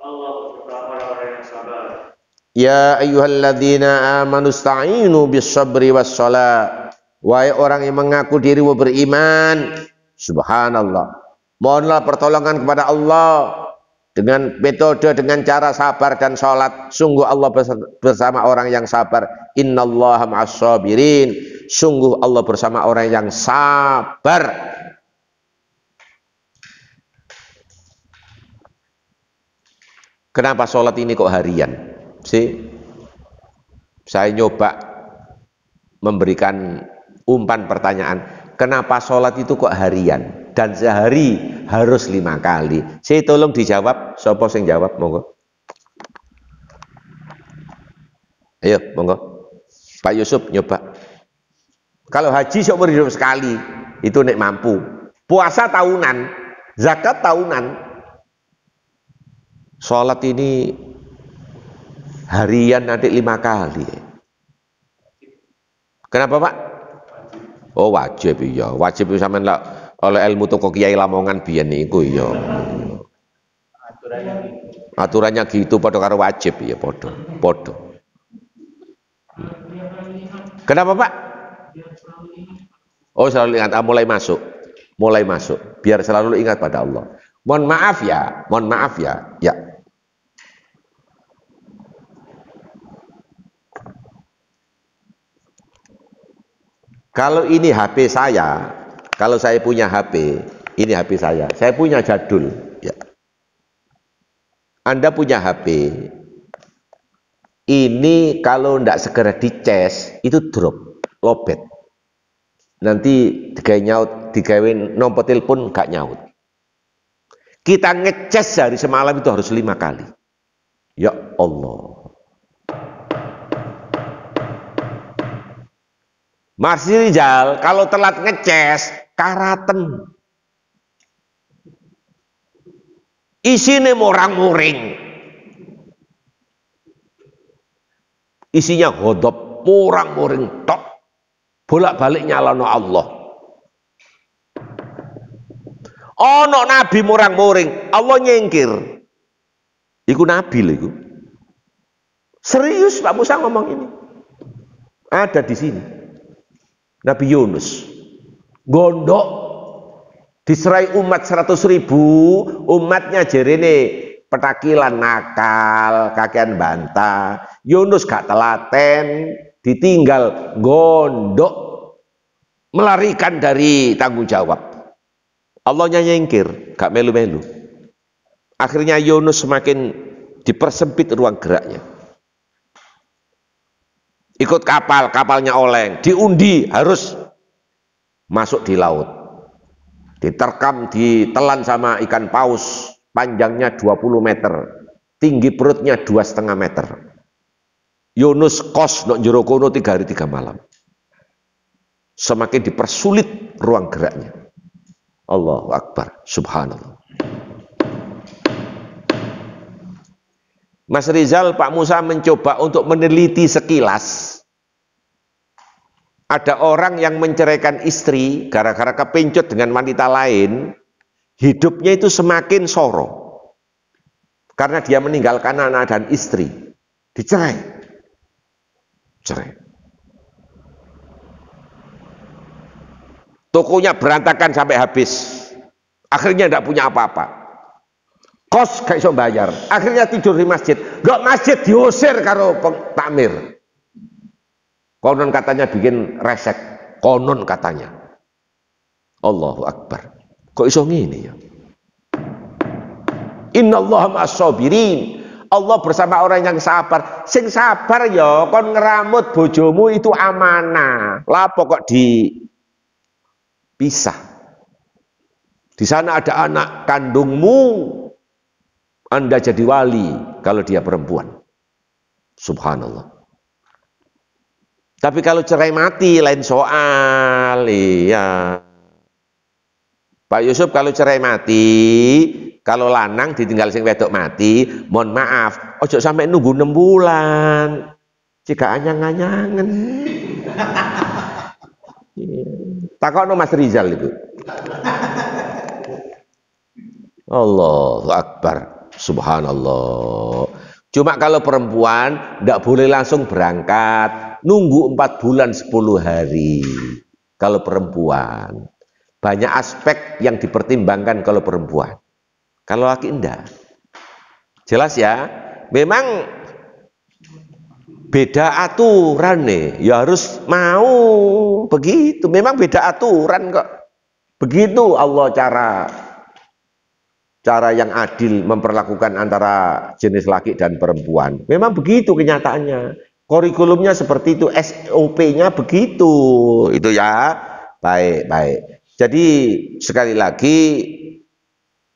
Allah beserta orang-orang yang sabar. Ya ayyuhalladzina amanu sta'inu bis sabri was shalah. Wahai orang yang mengaku diri beriman, subhanallah, mohonlah pertolongan kepada Allah dengan metode, dengan cara sabar dan sholat. Sungguh Allah bersama orang yang sabar. Innallaha ma'as sabirin. Sungguh Allah bersama orang yang sabar. Kenapa sholat ini kok harian sih? Saya nyoba memberikan umpan pertanyaan, kenapa sholat itu kok harian dan sehari harus 5 kali? Saya tolong dijawab. Sopo sing jawab, monggo. Ayo, monggo. Pak Yusuf nyoba. Kalau haji seumur hidup sekali, itu nek mampu. Puasa tahunan, zakat tahunan. Sholat ini harian nanti 5 kali. Kenapa Pak? Oh wajib iya, wajib sampean lah oleh ilmu toko Kiai Lamongan biyen niku iya. Aturannya gitu padha karo wajib ya padha. Kenapa Pak? Oh selalu ingat, mulai masuk, biar selalu ingat pada Allah. Mohon maaf ya. Ya. Kalau ini HP saya, kalau saya punya HP, ini HP saya punya jadul. Ya. Anda punya HP, ini kalau tidak segera dicas, itu drop, lobet. Nanti digawe nomor telepon gak nyaut. Kita ngecas hari semalam itu harus 5 kali. Ya Allah. Mas Rizal kalau telat ngecas karaten, isine morang-muring, isinya godop morang-muring tok, bolak-balik nyalono Allah. Ono nabi morang-muring, Allah nyengkir. Iku nabi lho iku. Serius Pak Musa ngomong ini. Ada di sini. Nabi Yunus gondok diserai umat 100.000, umatnya jerene petakilan nakal, kakean bantah. Yunus gak telaten, ditinggal gondok, melarikan dari tanggung jawab. Allahnya nyengkir, gak melu-melu. Akhirnya Yunus semakin dipersempit ruang geraknya. Ikut kapal, kapalnya oleng, diundi harus masuk di laut. Diterkam, ditelan sama ikan paus, panjangnya 20 meter, tinggi perutnya 2,5 meter. Yunus kos nok jero kono 3 hari 3 malam. Semakin dipersulit ruang geraknya. Allahu Akbar, subhanallah. Mas Rizal, Pak Musa mencoba untuk meneliti sekilas. Ada orang yang menceraikan istri gara-gara kepencut dengan wanita lain, hidupnya itu semakin soro. Karena dia meninggalkan anak dan istri. Dicerai. Cerai. Tokonya berantakan sampai habis. Akhirnya tidak punya apa-apa. Kos gak iso bayar, akhirnya tidur di masjid. Gak masjid diusir karo takmir. Konon katanya bikin resek, konon katanya. Allahu Akbar. Kok iso ngene ya? Innallaha ma'as-sabirin. Allah bersama orang yang sabar. Sing sabar ya kon ngeramut bojomu itu amanah. Lapo kok dipisah? Di sana ada anak kandungmu. Anda jadi wali kalau dia perempuan. Subhanallah. Tapi kalau cerai mati lain soal, iya. Pak Yusuf kalau cerai mati, kalau lanang ditinggal sing wedok mati, mohon maaf, ojo sampai nunggu 6 bulan. Jika anyang-anyangan. Takokno Mas Rizal itu. Allahu Akbar. Subhanallah. Cuma kalau perempuan tidak boleh langsung berangkat, nunggu 4 bulan 10 hari. Kalau perempuan banyak aspek yang dipertimbangkan kalau perempuan. Kalau laki enggak. Jelas ya? Memang beda aturan nih. Ya harus mau begitu. Memang beda aturan kok. Begitu Allah cara yang adil memperlakukan antara jenis laki dan perempuan. Memang begitu kenyataannya. Kurikulumnya seperti itu, SOP-nya begitu. Itu ya. Baik, baik. Jadi sekali lagi,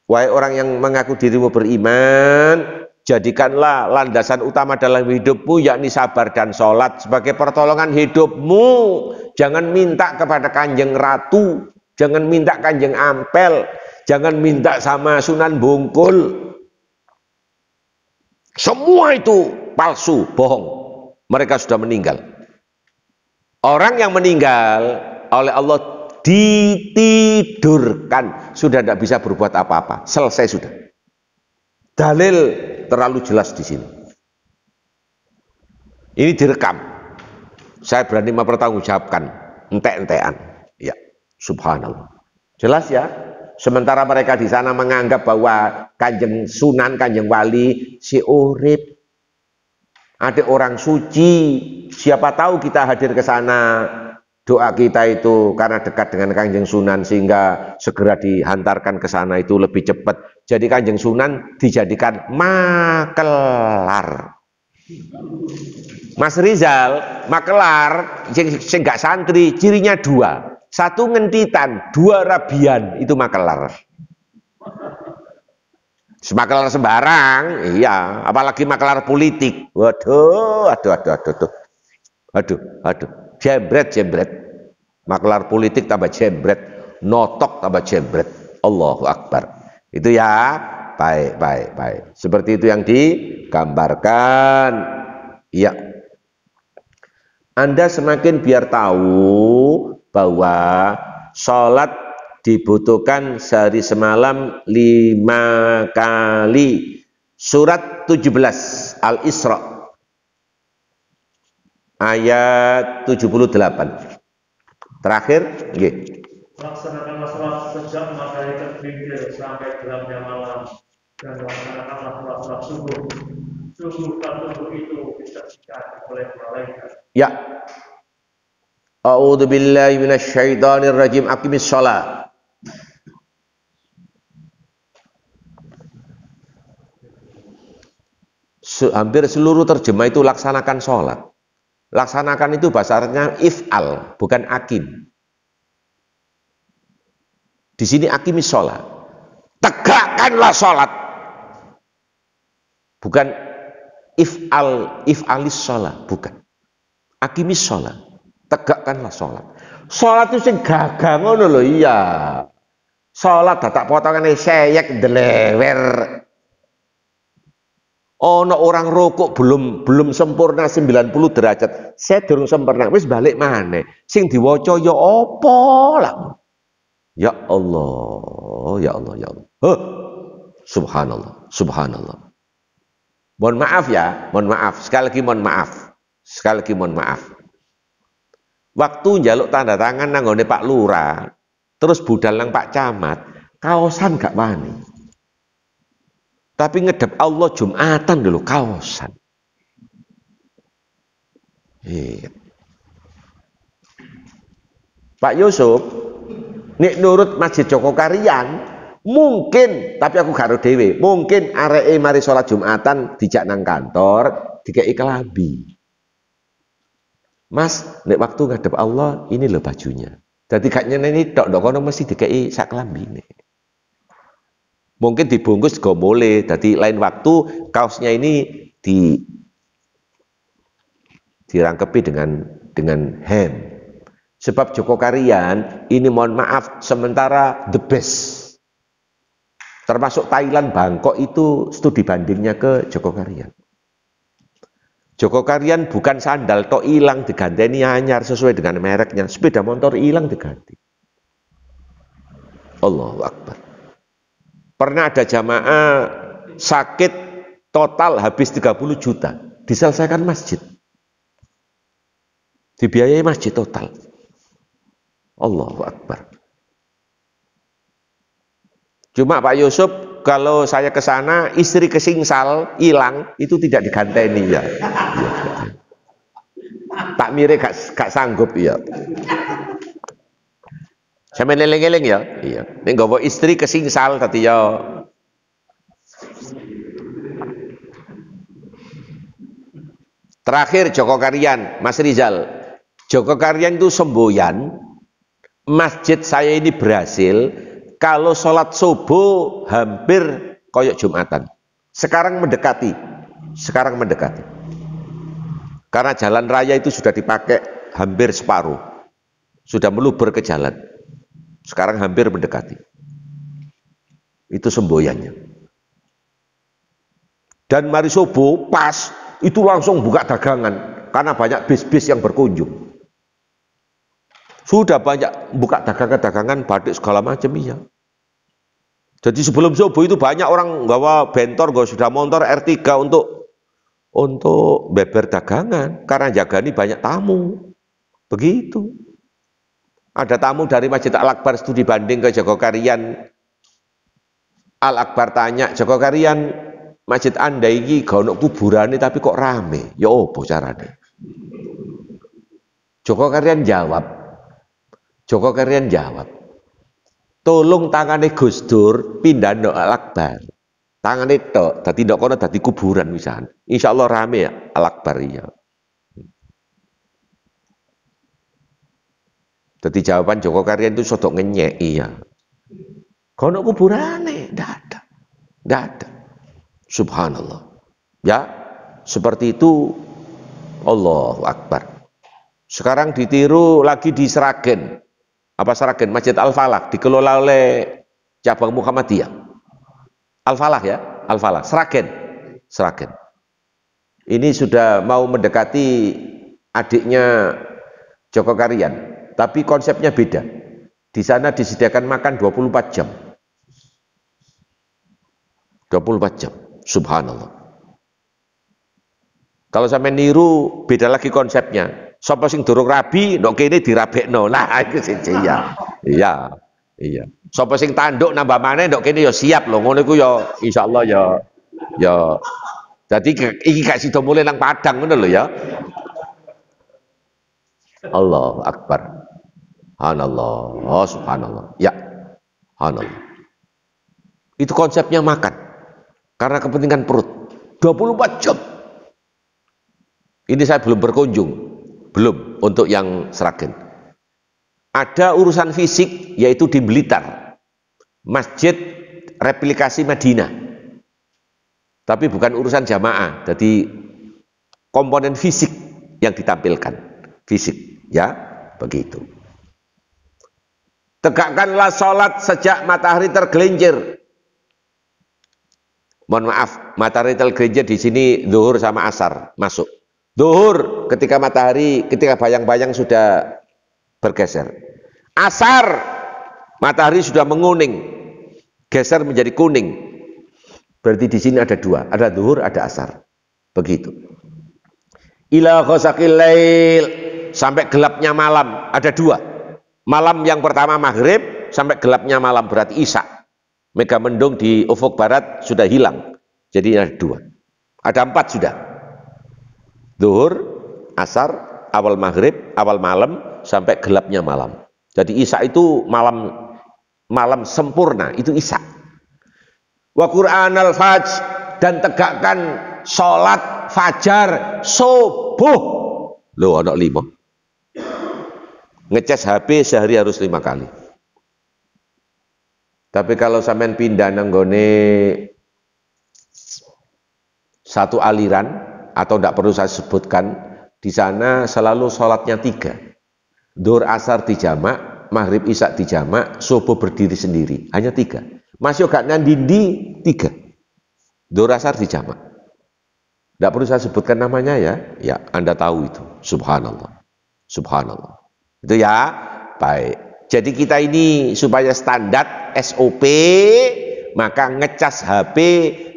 wahai orang yang mengaku dirimu beriman, jadikanlah landasan utama dalam hidupmu yakni sabar dan sholat sebagai pertolongan hidupmu. Jangan minta kepada Kanjeng Ratu, jangan minta Kanjeng Ampel, jangan minta sama Sunan Bungkul. Semua itu palsu, bohong. Mereka sudah meninggal. Orang yang meninggal oleh Allah ditidurkan, sudah tidak bisa berbuat apa-apa, selesai sudah. Dalil terlalu jelas di sini. Ini direkam. Saya berani mempertanggungjawabkan, entek-entekan. Ya, subhanallah. Jelas ya. Sementara mereka di sana menganggap bahwa Kanjeng Sunan, Kanjeng Wali si urip, ada orang suci. Siapa tahu kita hadir ke sana, doa kita itu karena dekat dengan Kanjeng Sunan sehingga segera dihantarkan ke sana itu lebih cepat. Jadi Kanjeng Sunan dijadikan makelar. Mas Rizal, makelar, sing gak santri, cirinya 2. 1 ngentitan, 2 rabian, itu makelar. Makelar sembarang, iya, apalagi makelar politik. Waduh, aduh. Jembret. Makelar politik tambah jembret, notok tambah jembret. Allahu Akbar. Itu ya, baik. Seperti itu yang digambarkan. Iya. Anda semakin biar tahu bahwa sholat dibutuhkan sehari semalam 5 kali. Surat 17 Al-Isra ayat 78. Terakhir, nggih. Laksanakanlah sholat sejak matahari tergelincir sampai gelapnya malam, dan laksanakanlah sholat subuh. Sungguhkan subuh itu disaksikan oleh malaikat. Ya. A'udzu billahi minasyaitonir rajim. Aqimis shalah. Hampir seluruh terjemah itu laksanakan sholat. Laksanakan itu bahasa Arabnya if'al, bukan akim. Di sini aqimis shalah. Tegakkanlah sholat. Bukan if'alis shalah, bukan. Aqimis shalah. Tegakkanlah sholat. Sholat itu sing gagah ngono lho, iya. Sholat dadak potongane seyek delewer. Ono orang rokok belum sempurna 90 derajat. Saya durung sempurna, wis balik maneh. Sing diwaca ya apa lah. Ya Allah. Huh. Subhanallah. Mohon maaf ya, sekali lagi mohon maaf. Waktu njaluk tanda tangan nanggone Pak Lurah, terus budal nang Pak Camat, kaosan gak wani. Tapi ngedep Allah Jumatan dulu kaosan. Iya. Pak Yusuf, nek nurut Masjid Joko Karian, Mungkin, tapi aku gak ero dhewe. Mungkin areke mari salat Jumatan dijak nang kantor, dikei kelambi. Mas, nek waktu ngadep Allah, ini loh bajunya. Jadi gak nyeneni tok kono mesti dikei sak kelambine. Mungkin dibungkus go boleh. Jadi lain waktu kaosnya ini dirangkepi dengan hem. Sebab Joko Karian ini mohon maaf sementara the best. Termasuk Thailand, Bangkok itu studi bandingnya ke Joko Karian. Joko Karian bukan sandal tok hilang diganteni anyar sesuai dengan mereknya. Sepeda motor hilang diganti. Allahu Akbar. Pernah ada jamaah sakit total habis 30 juta. Diselesaikan masjid. Dibiayai masjid total. Allahu Akbar. Cuma Pak Yusuf, kalau saya ke sana, istri kesingsal, hilang, itu tidak diganteni ya. Tak mire gak sanggup ya. Sampe eling-eling ya. Iya. Nek nggawa istri kesingsal tadi ya. Terakhir Joko Karian, Mas Rizal. Joko Karian itu semboyan. Masjid saya ini berhasil. Kalau sholat subuh hampir koyok Jumatan. Sekarang mendekati. Karena jalan raya itu sudah dipakai hampir separuh. Sudah meluber ke jalan. Sekarang hampir mendekati. Itu semboyannya. Dan mari subuh pas itu langsung buka dagangan. Karena banyak bis-bis yang berkunjung. Sudah banyak buka dagangan-dagangan batik segala macam iya. Jadi sebelum subuh itu banyak orang gawa bentor, gawa sudah motor R3 untuk beber dagangan karena jagani banyak tamu. Begitu. Ada tamu dari Masjid Al-Akbar studi banding ke Joko Karian. Al-Akbar tanya, Joko Karian, masjid Anda ini gak ono kuburane tapi kok rame? Ya opo carane? Joko Karian jawab, tolong tangane Gus Dur pindah no Al-Akbar. Tangane tok, dadi ndok kono dadi kuburan wisan. Insyaallah rame ya Al-Akbar iya. Jadi jawaban Joko Karian itu sodok ngenyek iya. Kono kuburane ndak ada. Subhanallah. Ya, seperti itu. Allahu Akbar. Sekarang ditiru lagi di Sragen. Apa Sragen? Masjid Al-Falah dikelola oleh cabang Muhammadiyah. Al-Falah ya, Al-Falah. Sragen. Ini sudah mau mendekati adiknya Joko Karian, tapi konsepnya beda. Di sana disediakan makan 24 jam. 24 jam. Subhanallah. Kalau sampai niru beda lagi konsepnya. Sapa sing durung rabi, ndok kene dirabekno. Nah, itu siji ya. Iya. Sapa sing tanduk nambah maneh ndok kene ya siap lho. Ngono iku ya insyaallah ya. Jadi iki gak sida mulai nang Padang ngono lho ya. Allahu Akbar. Subhanallah. Oh, subhanallah. Ya. Subhanallah. Itu konsepnya makan. Karena kepentingan perut. 24 jam. Ini saya belum berkunjung. Belum untuk yang Sragen. Ada urusan fisik yaitu di Blitar. Masjid replikasi Madinah. Tapi bukan urusan jamaah. Jadi komponen fisik yang ditampilkan. Fisik, ya, begitu. Tegakkanlah sholat sejak matahari tergelincir. Mohon maaf, matahari tergelincir di sini zuhur sama asar masuk. Zuhur ketika bayang-bayang sudah bergeser. Asar matahari sudah menguning, geser menjadi kuning. Berarti di sini ada dua, ada zuhur, ada asar. Begitu. Ila ghasaqil lail, sampai gelapnya malam, ada dua. Malam yang pertama maghrib sampai gelapnya malam berarti isya. Mega mendung di ufuk barat sudah hilang. Jadi ada dua. Ada 4 sudah. Zuhur, asar, awal maghrib, awal malam sampai gelapnya malam. Jadi isya itu malam malam sempurna itu isya. Wa Qur'anal fajr, dan tegakkan sholat fajar subuh. Loh, ada 5. Ngecas HP sehari harus 5 kali. Tapi kalau sampean pindah nanggone satu aliran, atau tidak perlu saya sebutkan, di sana selalu sholatnya 3. Dhuhr asar dijamak, maghrib isya dijamak, subuh berdiri sendiri, hanya 3. Masih gak nandindi 3. Dhuhr asar dijamak. Tidak perlu saya sebutkan namanya ya. Ya, Anda tahu itu. Subhanallah. Subhanallah. Itu ya. Baik. Jadi kita ini supaya standar SOP, maka ngecas HP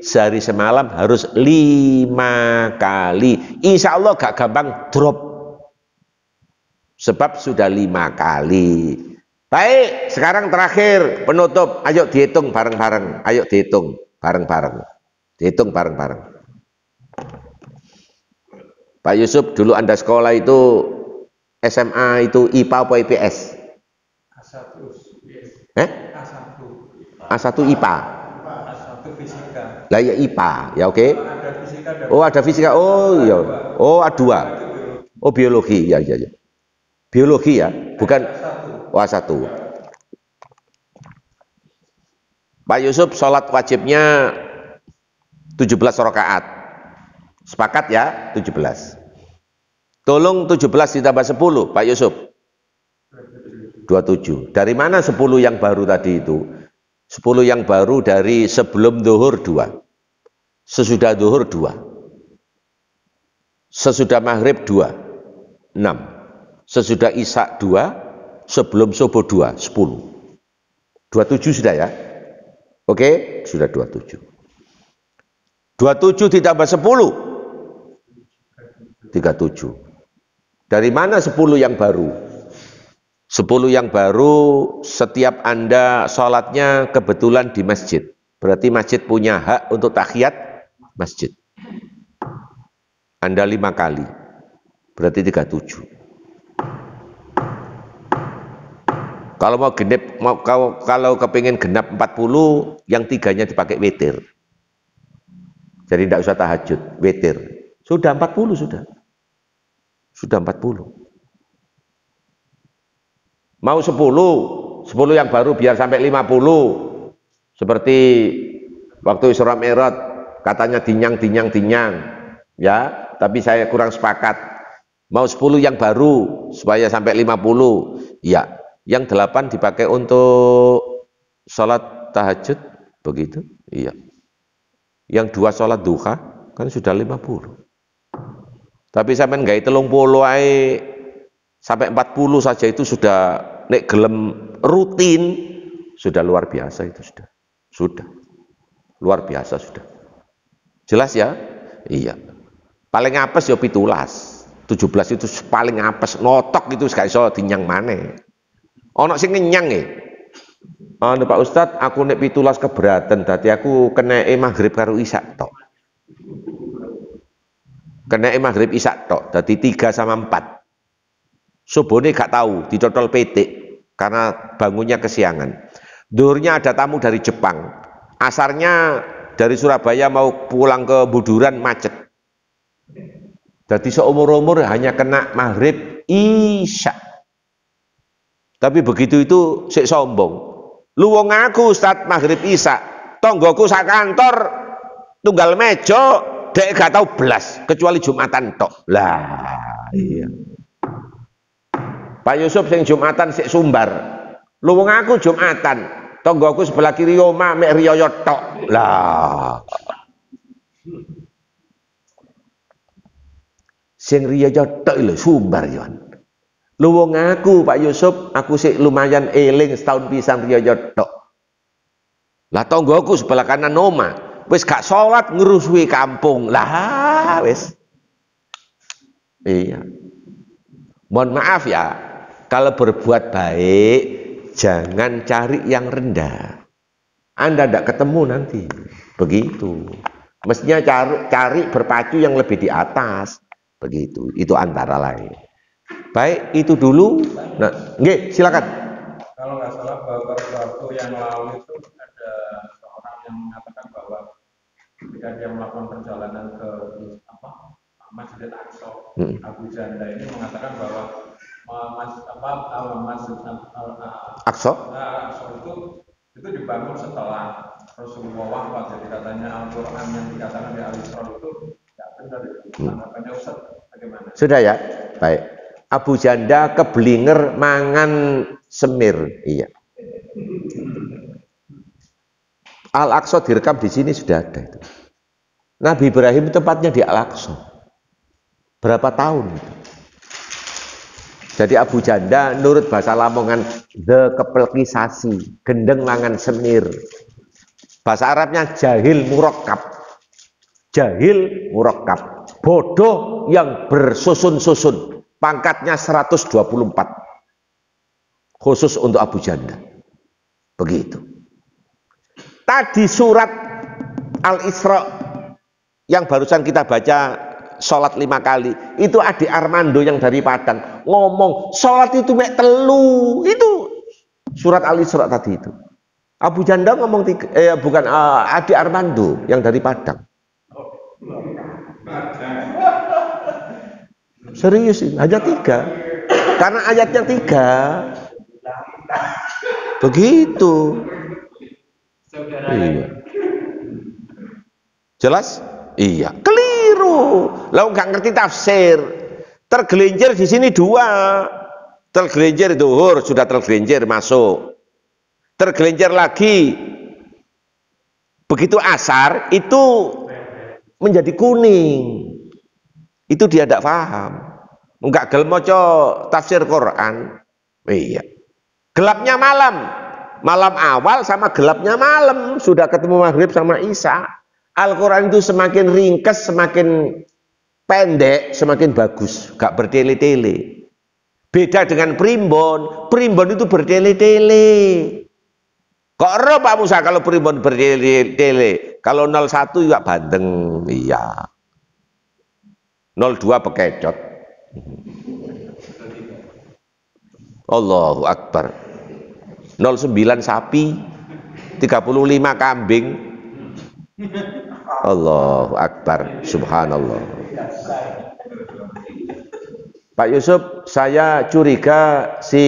sehari semalam harus 5 kali. Insya Allah gak gampang drop. Sebab sudah 5 kali. Baik, sekarang terakhir penutup. Ayo dihitung bareng-bareng. Ayo dihitung bareng-bareng. Dihitung bareng-bareng. Pak Yusuf, dulu Anda sekolah itu SMA itu IPA apa IPS? A1. A1 IPA. A1 fisika. Lah ya IPA, ya oke. Ada fisika dan Oh, ada fisika. Oh iya. Oh, A2. Oh, biologi. Ya, ya, ya. Biologi ya, bukan A1. Pak Yusuf, sholat wajibnya 17 rakaat. Sepakat ya, 17. Tolong 17 ditambah 10, Pak Yusuf. 27. Dari mana 10 yang baru tadi itu? 10 yang baru dari sebelum zuhur 2. Sesudah zuhur 2. Sesudah maghrib 2. 6. Sesudah isya 2. Sebelum subuh 2. 10. 27 sudah ya? Oke, sudah 27. 27 ditambah 10. 37. Dari mana 10 yang baru? 10 yang baru setiap Anda sholatnya kebetulan di masjid. Berarti masjid punya hak untuk tahiyat masjid. Anda 5 kali. Berarti 37. Kalau mau genep, kalau kepingin genap 40, yang 3-nya dipakai witir. Jadi tidak usah tahajud, witir. Sudah 40 sudah. Sudah 40. Mau 10 yang baru biar sampai 50. Seperti waktu Isra Mi'raj katanya dinyang. Ya, tapi saya kurang sepakat. Mau 10 yang baru supaya sampai 50. Ya, yang 8 dipakai untuk sholat tahajud, begitu? Iya. Yang 2 sholat duha kan sudah 50. Tapi sampai nggak 30 ae sampai 40 saja itu sudah nek gelem rutin, sudah luar biasa itu sudah luar biasa sudah. Jelas ya? Iya. Paling apes ya 17. 17 itu paling apes, notok itu gak iso dinyang maneh. Ono sing ngenyang e. Anu Pak Ustadz, aku nek 17 keberatan, dadi aku kena maghrib karo isya tok. Kena maghrib isya tok, dadi 3 sama 4. Subuhnya gak tahu, dicotol petik karena bangunnya kesiangan. Dhuhurnya ada tamu dari Jepang. Asarnya dari Surabaya mau pulang ke Buduran macet. Jadi seumur-umur hanya kena maghrib isya. Tapi begitu itu sik sombong. Lu wong aku Ustaz maghrib isya, tonggoku sak kantor tunggal meja dek gak tahu belas kecuali Jumatan tok. Lah iya. Pak Yusuf sing Jumatan sik Sumbar. Lu wong aku Jumatan, tonggoku sebelah kiri omah mek riyo tok. Lah. Sing riyo tok lho Sumbar yo. Lu wong aku Pak Yusuf, aku sik lumayan eling setahun pisan riyo tok. Lah tonggoku sebelah kanan omah, wis gak sholat ngerusuhi kampung. Lah wis. Iya. Mohon maaf ya, kalau berbuat baik jangan cari yang rendah. Anda tidak ketemu nanti. Begitu. Mestinya cari berpacu yang lebih di atas. Begitu. Itu antara lain. Baik, itu dulu. Nah, nggih, silakan. kalau nggak salah beberapa waktu yang lalu itu ada seorang yang mengatakan bahwa ketika dia melakukan perjalanan ke Masjid Al-Aqsa, Abu Janda ini mengatakan bahwa Masjid Aqsa itu dibangun setelah Rasulullah wafat. Jadi katanya Al-Quran yang dikatakan di Al-Isra itu tidak benar. Tanggapannya Ustaz bagaimana? Sudah ya, baik. Abu Janda keblinger mangan semir, iya. Al-Aqsa direkam di sini sudah ada itu. Nabi Ibrahim tempatnya di Al-Aqsa. Berapa tahun itu? Jadi Abu Janda nurut bahasa Lamongan the kepelkisasi, gendeng mangan semir. Bahasa Arabnya jahil murakkab. Jahil murakkab. Bodoh yang bersusun-susun. Pangkatnya 124. Khusus untuk Abu Janda. Begitu. Tadi surat Al-Isra yang barusan kita baca sholat 5 kali, itu adik Armando yang dari Padang ngomong sholat itu mek telu, itu surat Al-Isra tadi itu. Abu Janda ngomong bukan adik Armando yang dari Padang. Serius ini, hanya 3 karena ayatnya 3 begitu. Iya. Jelas? Iya. Keliru. Lalu nggak ngerti tafsir. Tergelincir di sini 2. Tergelincir zuhur sudah tergelincir masuk. Tergelincir lagi. Begitu asar itu menjadi kuning. Itu dia tidak paham. Enggak gelem maca tafsir Quran. Iya. Gelapnya malam. Malam awal sama gelapnya malam. Sudah ketemu maghrib sama isya. Al-Quran itu semakin ringkas, semakin pendek, semakin bagus. Gak bertele-tele. Beda dengan primbon. Primbon itu bertele-tele. Kok ero Pak Musa kalau primbon bertele-tele? Kalau 01 juga bandeng. Iya. 02 bekecot. Allahu Akbar. 09 sapi, 35 kambing. Allahu Akbar, subhanallah. Pak Yusuf, saya curiga si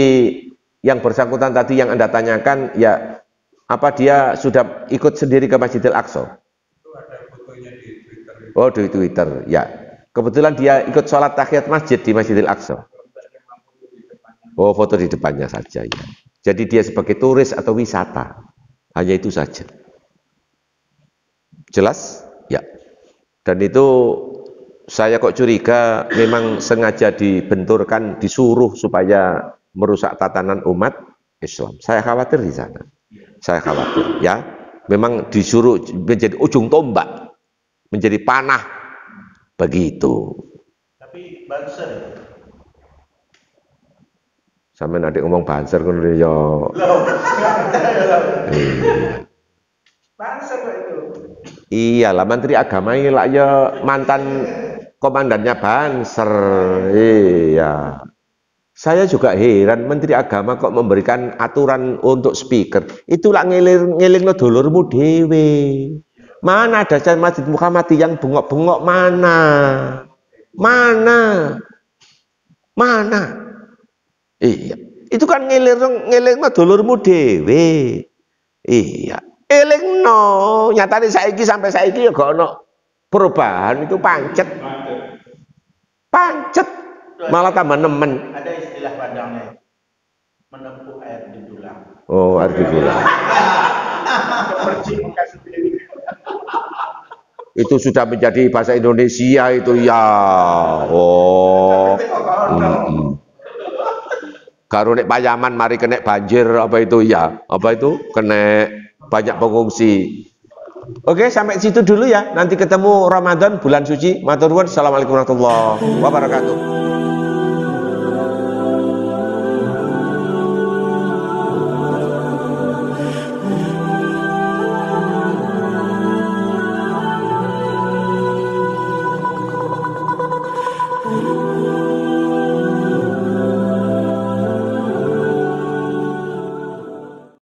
yang bersangkutan tadi yang Anda tanyakan, ya apa dia sudah ikut sendiri ke Masjidil Aqsa? Itu ada fotonya di Twitter. Oh, di Twitter, ya. Kebetulan dia ikut sholat tahiyat masjid di Masjidil Aqsa. Oh, foto di depannya saja, ya. Jadi dia sebagai turis atau wisata, hanya itu saja. Jelas? Ya. Dan itu saya kok curiga memang sengaja dibenturkan, disuruh supaya merusak tatanan umat Islam. Saya khawatir di sana. Saya khawatir, ya. Memang disuruh menjadi ujung tombak, menjadi panah, begitu. Tapi banser. Sampai nanti ngomong banser kan ya. Banser itu. Iyalah Menteri Agama ini lah ya mantan komandannya Banser. Iya. Saya juga heran Menteri Agama kok memberikan aturan untuk speaker. Itulah ngeling dulurmu dewe. Mana ada Masjid Muhammadiyah yang bengok-bengok mana? Mana? Mana? Iya. Itu kan ngeling dulurmu dewe. Iya. Elingno, nyatane saiki sampai saiki ya gak ono perubahan, itu pancet. Pancet. Malah tambah nemen. Ada istilah Padangnya, menempuh air di dulang. Oh, air di dulang. Itu sudah menjadi bahasa Indonesia itu ya. Oh. Karo nek Payaman mari kena banjir apa itu ya? Apa itu? Kena banyak pengungsi. Oke, sampai situ dulu ya. Nanti ketemu Ramadan bulan suci. Matur nuwun. Assalamualaikum warahmatullahi wabarakatuh.